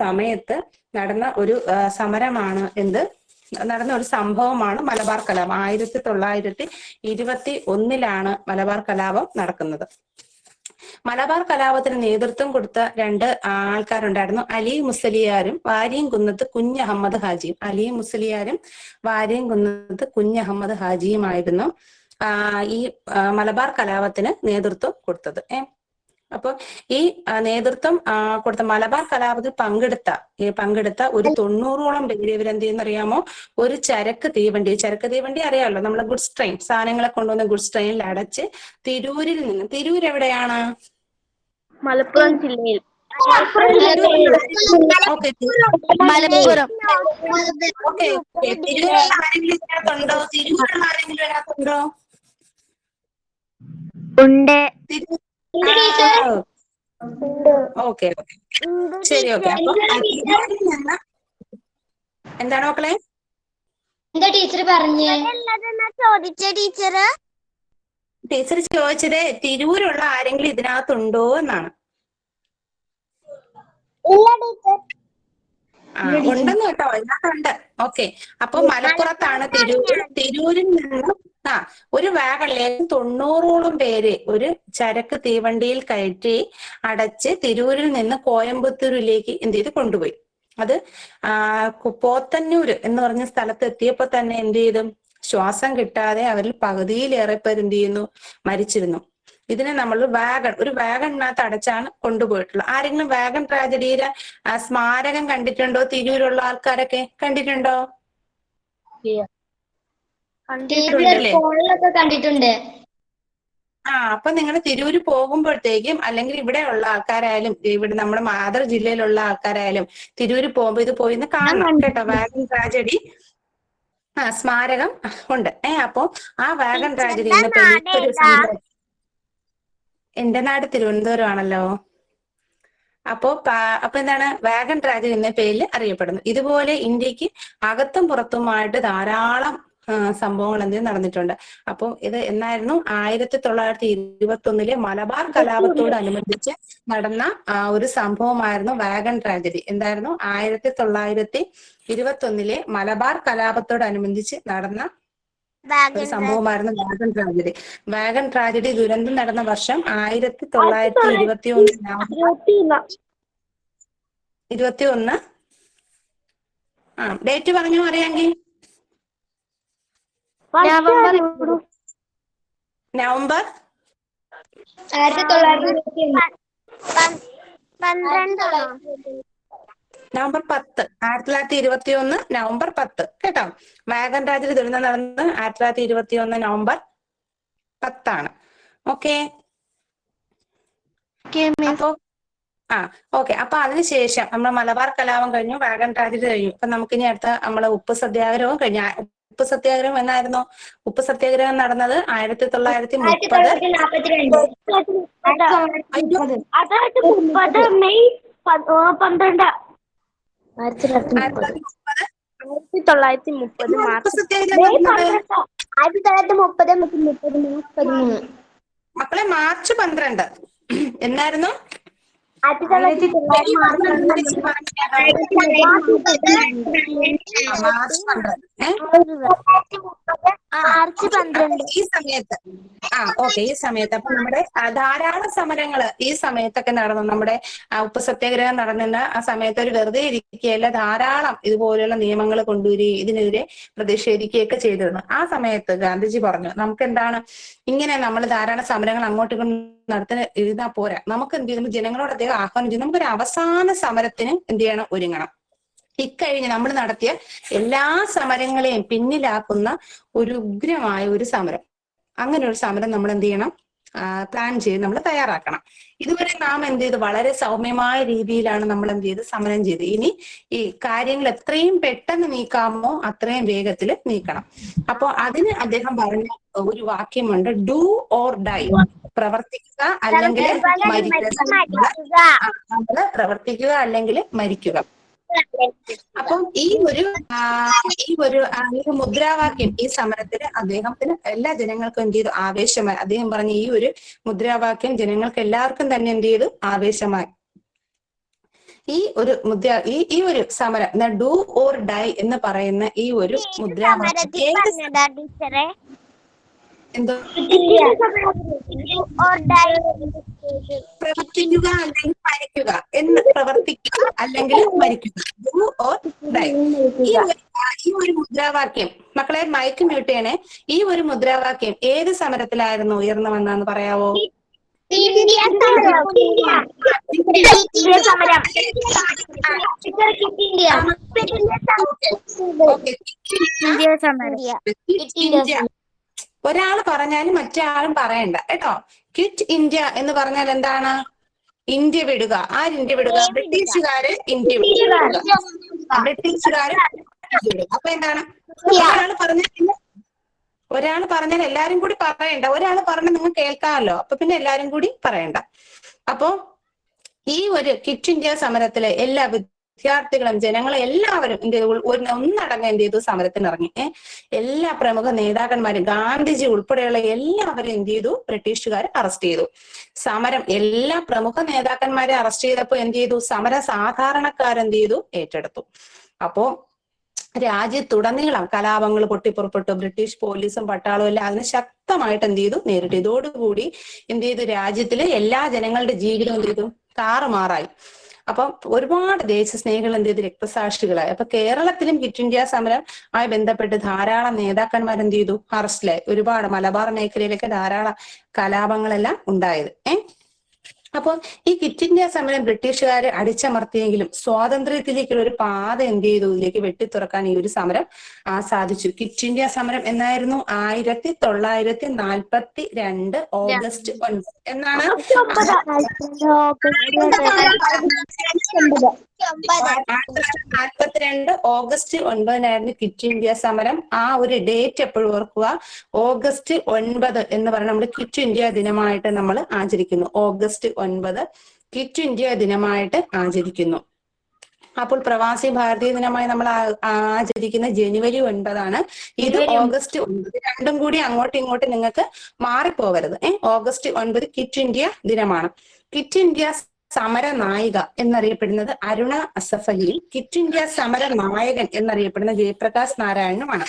Speaker 1: സമയത്ത് നടന്ന ഒരു സമരമാണ് നടന്ന ഒരു സംഭവമാണ് മലബാർ കലാപം. 1921 മലബാർ കലാപം നടക്കുന്നത്. മലബാർ കലാപത്തിന് നേതൃത്വം കൊടുത്ത 2 ആൾക്കാരുണ്ടായിരുന്നു. അലി മുസലിയാരും വാരിയംകുന്നത്ത് കുഞ്ഞഹമ്മദ് ഹാജിയും. അലി മുസലിയാരും വാരിയംകുന്നത്ത് കുഞ്ഞഹമ്മദ് ഹാജിയുമായിരുന്നു ഈ മലബാർ കലാപത്തിന് നേതൃത്വം കൊടുത്തത്. അപ്പൊ ഈ നേതൃത്വം കൊടുത്ത മലബാർ കലാപത്തിൽ പങ്കെടുത്ത ഒരു 90ഓളം പേര് ഇവരെന്ത് ചെയ്യുന്നറിയാമോ? ഒരു ചരക്ക് തീവണ്ടി അറിയാമല്ലോ, നമ്മളെ ഗുഡ്സ് ട്രെയിൻ, സാധനങ്ങളെ കൊണ്ടുവന്ന ഗുഡ്സ് ട്രെയിനിൽ അടച്ച് തിരൂർ എവിടെയാണ്?
Speaker 3: മലപ്പുറം ജില്ലയിൽ.
Speaker 4: മലപ്പുറം.
Speaker 1: തിരൂരുള്ള ആരെങ്കിലും ഇതിനകത്തുണ്ടോ?
Speaker 3: ഉണ്ട്.
Speaker 1: ഓക്കെ ശരി. ഓക്കെ. അപ്പൊ എന്താണ് മക്കളെ?
Speaker 3: എന്താ ടീച്ചർ പറഞ്ഞേ? ചോദിച്ച ടീച്ചർ
Speaker 1: ടീച്ചർ ചോദിച്ചത് തിരൂരുള്ള ആരെങ്കിലും ഇതിനകത്തുണ്ടോ എന്നാണ്. ഉണ്ടെന്ന് കേട്ടോ, ഇതിനകത്തുണ്ട്. ഓക്കെ, അപ്പൊ മലപ്പുറത്താണ് തിരൂര്. തിരൂരിൽ നിന്ന് ഒരു വാഗണിലേക്ക് 90ഓളം പേര് ഒരു ചരക്ക് തീവണ്ടിയിൽ കയറ്റി അടച്ച് തിരൂരിൽ നിന്ന് കോയമ്പത്തൂരിലേക്ക് എന്ത് ചെയ്ത് കൊണ്ടുപോയി. അത് പോത്തന്നൂര് എന്ന് പറഞ്ഞ സ്ഥലത്ത് എത്തിയപ്പോ തന്നെ എന്ത് ചെയ്തു? ശ്വാസം കിട്ടാതെ അവരിൽ പകുതിയിലേറെ പേർ എന്ത് ചെയ്യുന്നു? മരിച്ചിരുന്നു. ഇതിനെ നമ്മൾ ഒരു വാഗണിനകത്ത് അടച്ചാണ് കൊണ്ടുപോയിട്ടുള്ളത്. ആരെങ്കിലും വാഗൺ ട്രാജഡിയുടെ സ്മാരകം കണ്ടിട്ടുണ്ടോ? തിരൂരുള്ള ആൾക്കാരൊക്കെ കണ്ടിട്ടുണ്ടോ?
Speaker 3: കണ്ടിട്ടുണ്ട്.
Speaker 1: അപ്പൊ നിങ്ങൾ തിരൂര് പോകുമ്പോഴത്തേക്കും, അല്ലെങ്കിൽ ഇവിടെയുള്ള ആൾക്കാരായാലും, ഇവിടെ നമ്മുടെ മാതൃ ജില്ലയിലുള്ള ആൾക്കാരായാലും തിരൂര് പോകുമ്പോ ഇത് പോയിന്ന് കാണണം കേട്ടോ. വാഗൺ ട്രാജഡി സ്മാരകം ഉണ്ട്. അപ്പൊ ആ വാഗൺ ട്രാജഡി എന്റെ നാട് തിരുവനന്തപുരം ആണല്ലോ. അപ്പൊ എന്താണ്? വാഗൺ ട്രാജഡി എന്ന പേരിൽ അറിയപ്പെടുന്നു. ഇതുപോലെ ഇന്ത്യക്ക് അകത്തും പുറത്തുമായിട്ട് ധാരാളം സംഭവങ്ങൾ എന്തെങ്കിലും നടന്നിട്ടുണ്ട്. അപ്പൊ ഇത് എന്നായിരുന്നു? 1921 മലബാർ കലാപത്തോടനുബന്ധിച്ച് നടന്ന ഒരു സംഭവമായിരുന്നു വാഗൺ ട്രാജഡി. എന്തായിരുന്നു? 1921 മലബാർ കലാപത്തോടനുബന്ധിച്ച് നടന്ന ഒരു സംഭവമായിരുന്നു വാഗൺ ട്രാജഡി. വാഗൺ ട്രാജഡി ദുരന്തം നടന്ന വർഷം 1921 21. ഡേറ്റ് പറഞ്ഞു അറിയാമെങ്കിൽ. നവംബർ 10, 1921 നവംബർ 10 കേട്ടോ. വാഗൺ ട്രാജഡി ദുരന്തം നടന്നത് 1921 നവംബർ 10 ഓക്കെ. അപ്പൊ ഓക്കെ. അപ്പൊ അതിനുശേഷം നമ്മുടെ മലബാർ കലാപം കഴിഞ്ഞു, വാഗൺ ട്രാജഡി കഴിഞ്ഞു. അപ്പൊ നമുക്കിനി അടുത്ത നമ്മളെ ഉപ്പ് സത്യാഗ്രഹവും കഴിഞ്ഞു. ഉപ്പ് സത്യാഗ്രഹം എന്നായിരുന്നു? ഉപ്പ് സത്യാഗ്രഹം നടന്നത് 1930
Speaker 3: മെയ് 12. 1930
Speaker 1: മക്കളെ മാർച്ച് 12 എന്നായിരുന്നു? മാർച്ച് 12 ഈ സമയത്ത് ഈ സമയത്ത് അപ്പൊ നമ്മുടെ ധാരാളം സമരങ്ങള് ഈ സമയത്തൊക്കെ നടന്നു. നമ്മുടെ ഉപ്പ് സത്യാഗ്രഹം നടന്നിരുന്ന ആ സമയത്ത് ഒരു വെറുതെ ഇരിക്കുകയല്ല, ധാരാളം ഇതുപോലെയുള്ള നിയമങ്ങൾ കൊണ്ടുവരികയും ഇതിനെതിരെ പ്രതിഷേധിക്കുകയൊക്കെ ചെയ്തിരുന്നു. ആ സമയത്ത് ഗാന്ധിജി പറഞ്ഞു, നമുക്ക് എന്താണ് ഇങ്ങനെ നമ്മൾ ധാരാളം സമരങ്ങൾ അങ്ങോട്ടും നടത്തുന്ന ഇരുന്നാ പോരാ, നമുക്ക് എന്ത് ചെയ്യും? ജനങ്ങളോട് അദ്ദേഹം ആഹ്വാനം ചെയ്യും, നമുക്കൊരു അവസാന സമരത്തിന് എന്ത് ചെയ്യണം? ഒരുങ്ങണം. ഇക്കഴിഞ്ഞ് നമ്മൾ നടത്തിയ എല്ലാ സമരങ്ങളെയും പിന്നിലാക്കുന്ന ഒരു ഉഗ്രമായ ഒരു സമരം, അങ്ങനെ ഒരു സമരം നമ്മൾ എന്ത് ചെയ്യണം? പ്ലാൻ ചെയ്ത് നമ്മൾ തയ്യാറാക്കണം. ഇതുവരെ നാം എന്ത് ചെയ്തു? വളരെ സൗമ്യമായ രീതിയിലാണ് നമ്മൾ എന്ത് ചെയ്ത്? സമരം ചെയ്ത്. ഇനി ഈ കാര്യങ്ങൾ എത്രയും പെട്ടെന്ന് നീക്കാമോ അത്രയും വേഗത്തിൽ നീക്കണം. അപ്പൊ അതിന് അദ്ദേഹം പറഞ്ഞ ഒരു വാക്യമുണ്ട്, ഡു ഓർ ഡൈ. പ്രവർത്തിക്കുക അല്ലെങ്കിൽ മരിക്കുക. നമ്മള് പ്രവർത്തിക്കുക അല്ലെങ്കിൽ മരിക്കുക. അപ്പം ഈ ഒരു മുദ്രാവാക്യം ഈ സമരത്തിന് അദ്ദേഹത്തിന് എല്ലാ ജനങ്ങൾക്കും എന്ത് ചെയ്തു? ആവേശമായി. അദ്ദേഹം പറഞ്ഞ ഈ ഒരു മുദ്രാവാക്യം ജനങ്ങൾക്ക് എല്ലാവർക്കും തന്നെ എന്ത് ചെയ്തു? ആവേശമായി. ഈ ഒരു ഈ ഒരു സമരം ഡു ഓർ ഡൈ എന്ന് പറയുന്ന ഈ ഒരു മുദ്രാവാക്യം എന്തോ പ്രവർത്തിക്കുക അല്ലെങ്കിൽ മരിക്കുക എന്ന്, പ്രവർത്തിക്കുക അല്ലെങ്കിൽ മരിക്കുക, ഡു ഓർ ഡൈ. ഈ ഒരു മുദ്രാവാക്യം, മക്കളെ മൈക്ക് മ്യൂട്ട് ചെയ്യണേ. ഈ ഒരു മുദ്രാവാക്യം ഏത് സമരത്തിലായിരുന്നു ഉയർന്നു വന്നതെന്ന് പറയാവോ? ഒരാൾ പറഞ്ഞാലും മറ്റേ ആളും പറയണ്ട കേട്ടോ. ക്വിറ്റ് ഇന്ത്യ എന്ന് പറഞ്ഞാൽ എന്താണ്? ഇന്ത്യ വിടുക. ആരിന്ത്യ വിടുക? ബ്രിട്ടീഷുകാര് ഇന്ത്യ വിടുക. ബ്രിട്ടീഷുകാര് വിടുക. അപ്പൊ എന്താണ്? ഒരാൾ പറഞ്ഞാൽ എല്ലാരും കൂടി പറയണ്ട. ഒരാൾ പറഞ്ഞാൽ നിങ്ങൾ കേൾക്കാമല്ലോ, അപ്പൊ പിന്നെ എല്ലാരും കൂടി പറയണ്ട. അപ്പൊ ഈ ഒരു ക്വിറ്റ് ഇന്ത്യ സമരത്തിലെ എല്ലാ വിദ്യാർത്ഥികളും ജനങ്ങളും എല്ലാവരും എന്ത് ചെയ്തു, ഒന്നടങ്കം എന്ത് ചെയ്തു, സമരത്തിനിറങ്ങി. എല്ലാ പ്രമുഖ നേതാക്കന്മാരും ഗാന്ധിജി ഉൾപ്പെടെയുള്ള എല്ലാവരും എന്ത് ചെയ്തു, ബ്രിട്ടീഷുകാർ അറസ്റ്റ് ചെയ്തു. സമരം എല്ലാ പ്രമുഖ നേതാക്കന്മാരെ അറസ്റ്റ് ചെയ്തപ്പോൾ എന്ത് ചെയ്തു, സമരം സാധാരണക്കാരെന്ത് ചെയ്തു, ഏറ്റെടുത്തു. അപ്പോ രാജ്യത്തുടനീളം കലാപങ്ങൾ പൊട്ടിപ്പുറപ്പെട്ടു. ബ്രിട്ടീഷ് പോലീസും പട്ടാളവും എല്ലാം അതിന് ശക്തമായിട്ട് എന്ത് ചെയ്തു, നേരിട്ടു. ഇതോടുകൂടി എന്ത് ചെയ്തു, രാജ്യത്തിലെ എല്ലാ ജനങ്ങളുടെ ജീവിതം എന്ത് ചെയ്തു, താറുമാറായി. അപ്പം ഒരുപാട് ദേശസ്നേഹികൾ എന്ത് ചെയ്തു, രക്തസാക്ഷികളായി. അപ്പൊ കേരളത്തിലും ക്വിറ്റ് ഇന്ത്യ സമരം ആയി ബന്ധപ്പെട്ട് ധാരാളം നേതാക്കന്മാർ എന്ത് ചെയ്തു, അറസ്റ്റിലായി. ഒരുപാട് മലബാർ മേഖലയിലൊക്കെ ധാരാളം കലാപങ്ങളെല്ലാം ഉണ്ടായത്. അപ്പോൾ ഈ ക്വിറ്റ് ഇന്ത്യ സമരം ബ്രിട്ടീഷുകാരെ അടിച്ചമർത്തിയെങ്കിലും സ്വാതന്ത്ര്യത്തിലേക്കുള്ള ഒരു പാത എന്ത് ചെയ്തു, ഇതിലേക്ക് വെട്ടിത്തുറക്കാൻ ഈ ഒരു സമരം സാധിച്ചു. ക്വിറ്റ് ഇന്ത്യ സമരം എന്നായിരുന്നു? 1942 ഓഗസ്റ്റ് 9 എന്നാണ്. 1942 ഓഗസ്റ്റ് 9 ക്വിറ്റ് ഇന്ത്യ സമരം. ആ ഒരു ഡേറ്റ് എപ്പോഴും ഓർക്കുക. ഓഗസ്റ്റ് 9 എന്ന് പറഞ്ഞാൽ നമ്മുടെ ക്വിറ്റ് ഇന്ത്യ ദിനമായിട്ട് നമ്മൾ ആചരിക്കുന്നു. ഓഗസ്റ്റ് 9 ക്വിറ്റ് ഇന്ത്യ ദിനമായിട്ട് ആചരിക്കുന്നു. അപ്പോൾ പ്രവാസി ഭാരതീയ ദിനമായി നമ്മൾ ആചരിക്കുന്ന ജനുവരി 9 ഇത് ഓഗസ്റ്റ് 9. രണ്ടും കൂടി അങ്ങോട്ടും ഇങ്ങോട്ടും നിങ്ങൾക്ക് മാറിപ്പോകരുത്. ഓഗസ്റ്റ് 9 ക്വിറ്റ് ഇന്ത്യ ദിനമാണ്. ക്വിറ്റ് ഇന്ത്യ സമര നായിക എന്നറിയപ്പെടുന്നത് അരുണ അസഫ് അലിയും ക്വിറ്റ് ഇന്ത്യ സമര നായകൻ എന്നറിയപ്പെടുന്ന ജയപ്രകാശ് നാരായണനുമാണ്.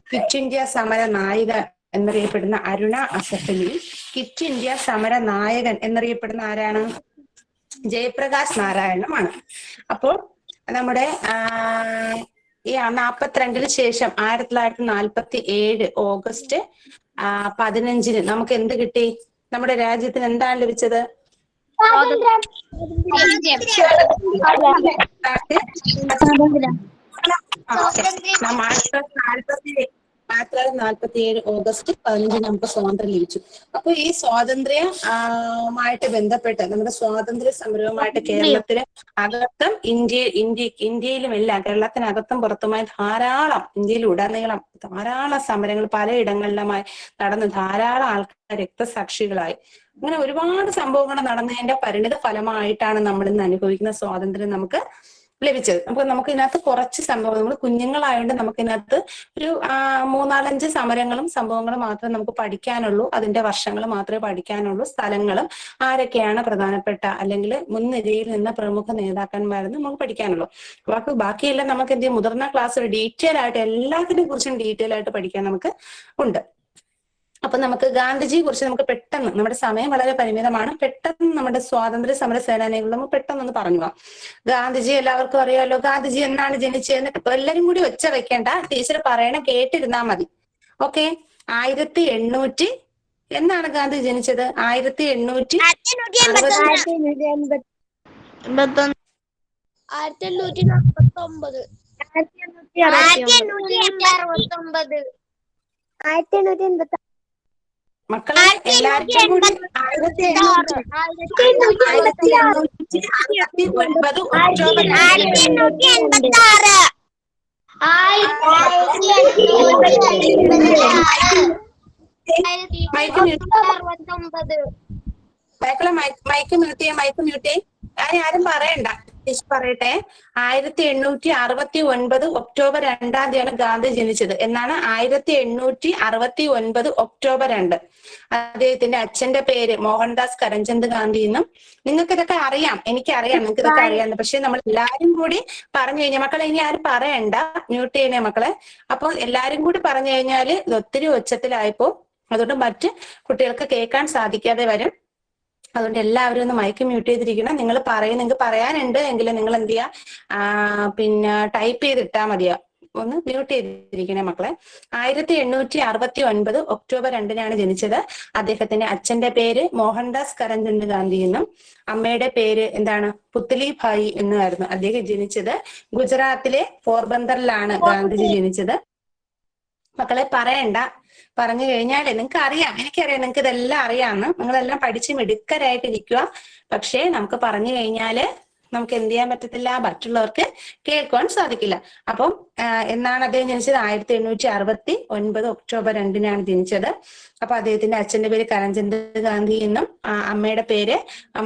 Speaker 1: ക്വിറ്റ് ഇന്ത്യ സമര നായിക എന്നറിയപ്പെടുന്ന അരുണ അസഫ് അലിയും ക്വിറ്റ് ഇന്ത്യ സമര നായകൻ എന്നറിയപ്പെടുന്ന ആരാണ്? ജയപ്രകാശ് നാരായണനുമാണ്. അപ്പോൾ നമ്മുടെ ഈ 42 ശേഷം 1947 ഓഗസ്റ്റ് 15 നമുക്ക് എന്ത് കിട്ടി? നമ്മുടെ രാജ്യത്തിന് എന്താണ് ലഭിച്ചത്? 1947 ഓഗസ്റ്റ് 15 നമുക്ക് സ്വാതന്ത്ര്യം ലഭിച്ചു. അപ്പൊ ഈ സ്വാതന്ത്ര്യമായിട്ട് ബന്ധപ്പെട്ട് നമ്മുടെ സ്വാതന്ത്ര്യ സമരവുമായിട്ട് കേരളത്തിന് അകത്തും ഇന്ത്യയിലും എല്ലാം കേരളത്തിനകത്തും പുറത്തുമായി ധാരാളം, ഇന്ത്യയിൽ ഉടനീളം ധാരാളം സമരങ്ങൾ പലയിടങ്ങളിലുമായി നടന്ന് ധാരാളം ആൾക്കാർ രക്തസാക്ഷികളായി. അങ്ങനെ ഒരുപാട് സംഭവങ്ങൾ നടന്നതിന്റെ പരിണിത ഫലമായിട്ടാണ് നമ്മൾ ഇന്ന് അനുഭവിക്കുന്ന സ്വാതന്ത്ര്യം നമുക്ക് ലഭിച്ചത്. അപ്പൊ നമുക്ക് ഇതിനകത്ത് കുറച്ച് സംഭവം, നമ്മൾ കുഞ്ഞുങ്ങളായതുകൊണ്ട് നമുക്ക് ഇതിനകത്ത് ഒരു 3-4-5 സമരങ്ങളും സംഭവങ്ങളും മാത്രമേ നമുക്ക് പഠിക്കാനുള്ളൂ. അതിന്റെ വർഷങ്ങൾ മാത്രമേ പഠിക്കാനുള്ളൂ. സ്ഥലങ്ങളും ആരൊക്കെയാണ് പ്രധാനപ്പെട്ട അല്ലെങ്കിൽ മുൻനിരയിൽ നിന്ന പ്രമുഖ നേതാക്കന്മാരെന്ന് നമുക്ക് പഠിക്കാനുള്ളൂ. ബാക്കിയെല്ലാം നമുക്ക് എന്ത് ചെയ്യും, മുതിർന്ന ക്ലാസ് ഡീറ്റെയിൽ ആയിട്ട് എല്ലാത്തിനെ കുറിച്ചും ഡീറ്റെയിൽ ആയിട്ട് പഠിക്കാൻ നമുക്ക് ഉണ്ട്. അപ്പൊ നമുക്ക് ഗാന്ധിജിയെ കുറിച്ച് നമുക്ക് പെട്ടെന്ന്, നമ്മുടെ സമയം വളരെ പരിമിതമാണ്, പെട്ടെന്ന് നമ്മുടെ സ്വാതന്ത്ര്യ സമര സേനാനികൾ നമുക്ക് പെട്ടെന്നൊന്ന് പറഞ്ഞു പോവാം. ഗാന്ധിജി എല്ലാവർക്കും അറിയാമല്ലോ. ഗാന്ധിജി എന്നാണ് ജനിച്ചതെന്ന് എല്ലാരും കൂടി ഒച്ച വെക്കേണ്ട, ടീച്ചർ പറയണ കേട്ടിരുന്നാ മതി. ഓക്കെ. 1800 എന്നാണ് ഗാന്ധി ജനിച്ചത്? 1819. മക്കളെ എല്ലാവർക്കും കൂടി 1869 ഒക്ടോബർ മൈക്ക് മ്യൂട്ടേ. ആരും പറയണ്ട, പറയട്ടെ. 1869 ഒക്ടോബർ 2 ഗാന്ധി ജനിച്ചത് എന്നാണ്. 1869 ഒക്ടോബർ 2. അദ്ദേഹത്തിന്റെ അച്ഛന്റെ പേര് മോഹൻദാസ് കരംചന്ദ് ഗാന്ധി എന്നും. നിങ്ങൾക്ക് ഇതൊക്കെ അറിയാം, എനിക്കറിയാം, നിങ്ങൾക്ക് ഇതൊക്കെ അറിയാം. പക്ഷെ നമ്മൾ എല്ലാരും കൂടി പറഞ്ഞു കഴിഞ്ഞാൽ, മക്കളെ ഇനി ആരും പറയണ്ട, മ്യൂട്ട് ചെയ്യണേ മക്കളെ. അപ്പൊ എല്ലാരും കൂടി പറഞ്ഞു കഴിഞ്ഞാല് ഇത് ഒത്തിരി ഉച്ചത്തിലായപ്പോ അതുകൊണ്ട് മറ്റ് കുട്ടികൾക്ക് കേൾക്കാൻ സാധിക്കാതെ വരും. അതുകൊണ്ട് എല്ലാവരും ഒന്ന് മൈക്ക് മ്യൂട്ട് ചെയ്തിരിക്കണം. നിങ്ങൾ നിങ്ങൾക്ക് പറയാനുണ്ട് എങ്കിൽ നിങ്ങൾ എന്ത് ചെയ്യാ, പിന്നെ ടൈപ്പ് ചെയ്തിട്ടാ മതിയാ. ഒന്ന് മ്യൂട്ട് ചെയ്തിരിക്കണേ മക്കളെ. 1869 ഒക്ടോബർ 2 ജനിച്ചത്. അദ്ദേഹത്തിന്റെ അച്ഛന്റെ പേര് മോഹൻദാസ് കരംചന്ദ് ഗാന്ധി എന്നും അമ്മയുടെ പേര് എന്താണ്, പുത്ലി ഭായി എന്നുമായിരുന്നു. അദ്ദേഹം ജനിച്ചത് ഗുജറാത്തിലെ പോർബന്തറിലാണ് ഗാന്ധിജി ജനിച്ചത്. മക്കളെ പറയണ്ട, പറഞ്ഞു കഴിഞ്ഞാൽ നിങ്ങൾക്ക് അറിയാം, എനിക്കറിയാം, നിങ്ങൾക്ക് ഇതെല്ലാം അറിയാമെന്ന്, നിങ്ങളെല്ലാം പഠിച്ച് മിടുക്കരായിട്ടിരിക്കുക. പക്ഷേ നമുക്ക് പറഞ്ഞു കഴിഞ്ഞാല് നമുക്ക് എന്ത് ചെയ്യാൻ പറ്റത്തില്ല, മറ്റുള്ളവർക്ക് കേൾക്കുവാൻ സാധിക്കില്ല. അപ്പം എന്നാണ് അദ്ദേഹം ജനിച്ചത്? 1869 ഒക്ടോബർ 2-നാണ് ജനിച്ചത്. അപ്പൊ അദ്ദേഹത്തിന്റെ അച്ഛന്റെ പേര് കരംചന്ദ് ഗാന്ധി എന്നും അമ്മയുടെ പേര്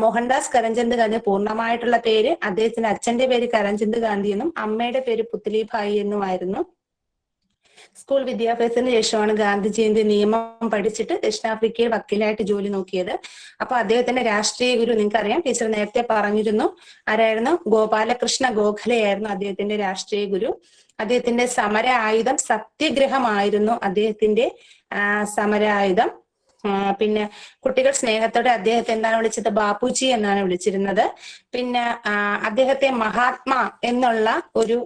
Speaker 1: മോഹൻദാസ് കരംചന്ദ് ഗാന്ധി. പൂർണ്ണമായിട്ടുള്ള പേര് അദ്ദേഹത്തിന്റെ അച്ഛന്റെ പേര് കരംചന്ദ് ഗാന്ധി എന്നും അമ്മയുടെ പേര് പുത്ലിഭായി എന്നുമായിരുന്നു. സ്കൂൾ വിദ്യാഭ്യാസത്തിന് ശേഷമാണ് ഗാന്ധിജിയുടെ നിയമം പഠിച്ചിട്ട് ദക്ഷിണാഫ്രിക്കയിൽ വക്കീലായിട്ട് ജോലി നോക്കിയത്. അപ്പൊ അദ്ദേഹത്തിന്റെ രാഷ്ട്രീയ ഗുരു നിങ്ങൾക്കറിയാം, ടീച്ചർ നേരത്തെ പറഞ്ഞിരുന്നു. ആരായിരുന്നു? ഗോപാലകൃഷ്ണ ഗോഖലെ ആയിരുന്നു അദ്ദേഹത്തിന്റെ രാഷ്ട്രീയ ഗുരു. അദ്ദേഹത്തിന്റെ സമര ആയുധം സത്യഗ്രഹമായിരുന്നു അദ്ദേഹത്തിന്റെ സമര ആയുധം. പിന്നെ കുട്ടികൾ സ്നേഹത്തോടെ അദ്ദേഹത്തെ എന്താണ് വിളിച്ചത്? ബാപ്പുജി എന്നാണ് വിളിച്ചിരുന്നത്. പിന്നെ അദ്ദേഹത്തെ മഹാത്മാ എന്നുള്ള ഒരു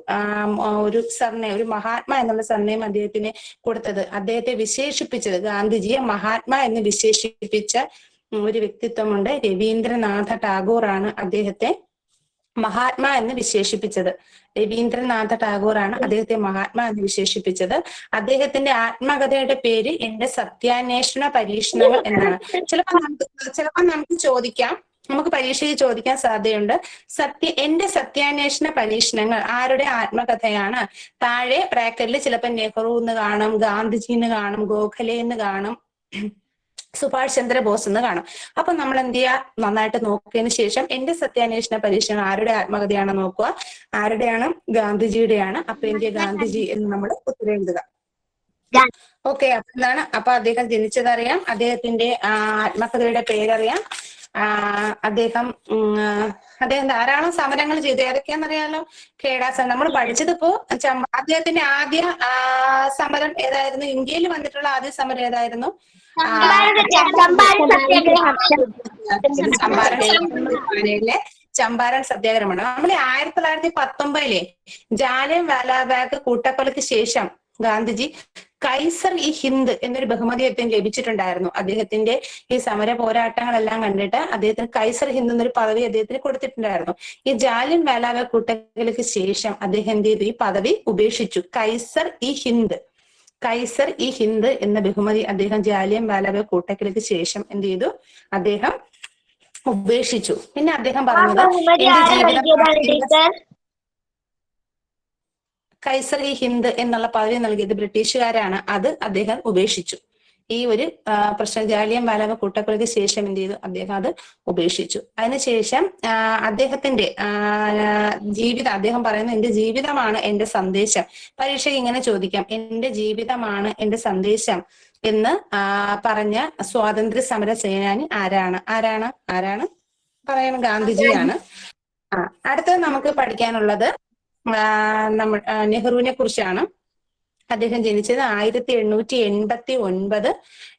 Speaker 1: സർനെയിം, ഒരു മഹാത്മാ എന്നുള്ള സർനെയിം അദ്ദേഹത്തിന് കൊടുത്തത്, അദ്ദേഹത്തെ വിശേഷിപ്പിച്ചത്, ഗാന്ധിജിയെ മഹാത്മാ എന്ന് വിശേഷിപ്പിച്ച ഒരു വ്യക്തിത്വമുണ്ട്. രവീന്ദ്രനാഥ ടാഗോർ ആണ് അദ്ദേഹത്തെ മഹാത്മാ എന്ന് വിശേഷിപ്പിച്ചത്. രവീന്ദ്രനാഥ ടാഗോറാണ് അദ്ദേഹത്തെ മഹാത്മാ എന്ന് വിശേഷിപ്പിച്ചത്. അദ്ദേഹത്തിന്റെ ആത്മകഥയുടെ പേര് എന്റെ സത്യാന്വേഷണ പരീക്ഷണങ്ങൾ എന്നാണ്. ചിലപ്പോൾ നമുക്ക് ചോദിക്കാം, നമുക്ക് പരീക്ഷയിൽ ചോദിക്കാൻ സാധ്യതയുണ്ട്, എന്റെ സത്യാന്വേഷണ പരീക്ഷണങ്ങൾ ആരുടെ ആത്മകഥയാണ്? താഴെ ബ്രാക്കറ്റിൽ ചിലപ്പോൾ നെഹ്റു എന്ന് കാണും, ഗാന്ധിജി എന്ന് കാണും, ഗോഖലെ എന്ന് കാണും, സുഭാഷ് ചന്ദ്രബോസ് എന്ന് കാണും. അപ്പൊ നമ്മൾ എന്ത് ചെയ്യുക? നന്നായിട്ട് നോക്കിയതിന് ശേഷം എന്റെ സത്യാന്വേഷണ പരീക്ഷണം ആരുടെ ആത്മകഥയാണ് നോക്കുക. ആരുടെയാണ്? ഗാന്ധിജിയുടെയാണ്. അപ്പൊ എന്റെ ഗാന്ധിജി എന്ന് നമ്മൾ ഉത്തരം എഴുതുക. ഓക്കെ, അപ്പൊ എന്താണ്? അപ്പൊ അദ്ദേഹം ജനിച്ചതറിയാം, അദ്ദേഹത്തിന്റെ ആത്മകഥയുടെ പേരറിയാം. അദ്ദേഹം ധാരാളം സമരങ്ങൾ ചെയ്തു. ഏതൊക്കെയാണെന്നറിയാലോ? കേടാസം നമ്മൾ പഠിച്ചതിപ്പോ അദ്ദേഹത്തിന്റെ ആദ്യ സമരം ഏതായിരുന്നു? ഇന്ത്യയിൽ വന്നിട്ടുള്ള ആദ്യ സമരം ഏതായിരുന്നു? ചമ്പാരൻ സത്യാഗ്രഹമാണ്. നമ്മൾ 1919 ജാലിയൻ വാലാബാഗ് കൂട്ടക്കൊലയ്ക്ക് ശേഷം ഗാന്ധിജി കൈസർ ഇ ഹിന്ദ് എന്നൊരു ബഹുമതി അദ്ദേഹത്തിന് ലഭിച്ചിട്ടുണ്ടായിരുന്നു. അദ്ദേഹത്തിന്റെ ഈ സമര പോരാട്ടങ്ങളെല്ലാം കണ്ടിട്ട് അദ്ദേഹത്തിന് കൈസർ ഹിന്ദ് എന്നൊരു പദവി അദ്ദേഹത്തിന് കൊടുത്തിട്ടുണ്ടായിരുന്നു. ഈ ജാലിയൻ വാലാബാഗ് കൂട്ടക്കൊലയ്ക്ക് ശേഷം അദ്ദേഹം എന്ത് ചെയ്തു? ഈ പദവി ഉപേക്ഷിച്ചു. കൈസർ ഇ ഹിന്ദ് എന്ന ബഹുമതി അദ്ദേഹം ജാലിയൻ വാലാബാഗ് കൂട്ടക്കൊലയ്ക്ക് ശേഷം എന്ത് ചെയ്തു? അദ്ദേഹം ഉപേക്ഷിച്ചു. പിന്നെ അദ്ദേഹം പറഞ്ഞത് കൈസർ ഇ ഹിന്ദ് എന്നുള്ള പദവി നൽകിയത് ബ്രിട്ടീഷുകാരാണ്, അത് അദ്ദേഹം ഉപേക്ഷിച്ചു. ഈ ഒരു പ്രശ്നം ജാലിയൻ വാലാബാഗ് കൂട്ടക്കൊലയ്ക്ക് ശേഷം എന്ത് ചെയ്തു? അദ്ദേഹം അത് ഉപേക്ഷിച്ചു. അതിനുശേഷം അദ്ദേഹത്തിന്റെ ജീവിതം, അദ്ദേഹം പറയുന്നത് എന്റെ ജീവിതമാണ് എന്റെ സന്ദേശം. പരീക്ഷയ്ക്ക് ഇങ്ങനെ ചോദിക്കാം, എന്റെ ജീവിതമാണ് എന്റെ സന്ദേശം എന്ന് പറഞ്ഞ സ്വാതന്ത്ര്യ സമര സേനാനി ആരാണ് പറയണം? ഗാന്ധിജിയാണ്. അടുത്തത് നമുക്ക് പഠിക്കാനുള്ളത് നെഹ്റുവിനെ കുറിച്ചാണ്. അദ്ദേഹം ജനിച്ചത് 1889.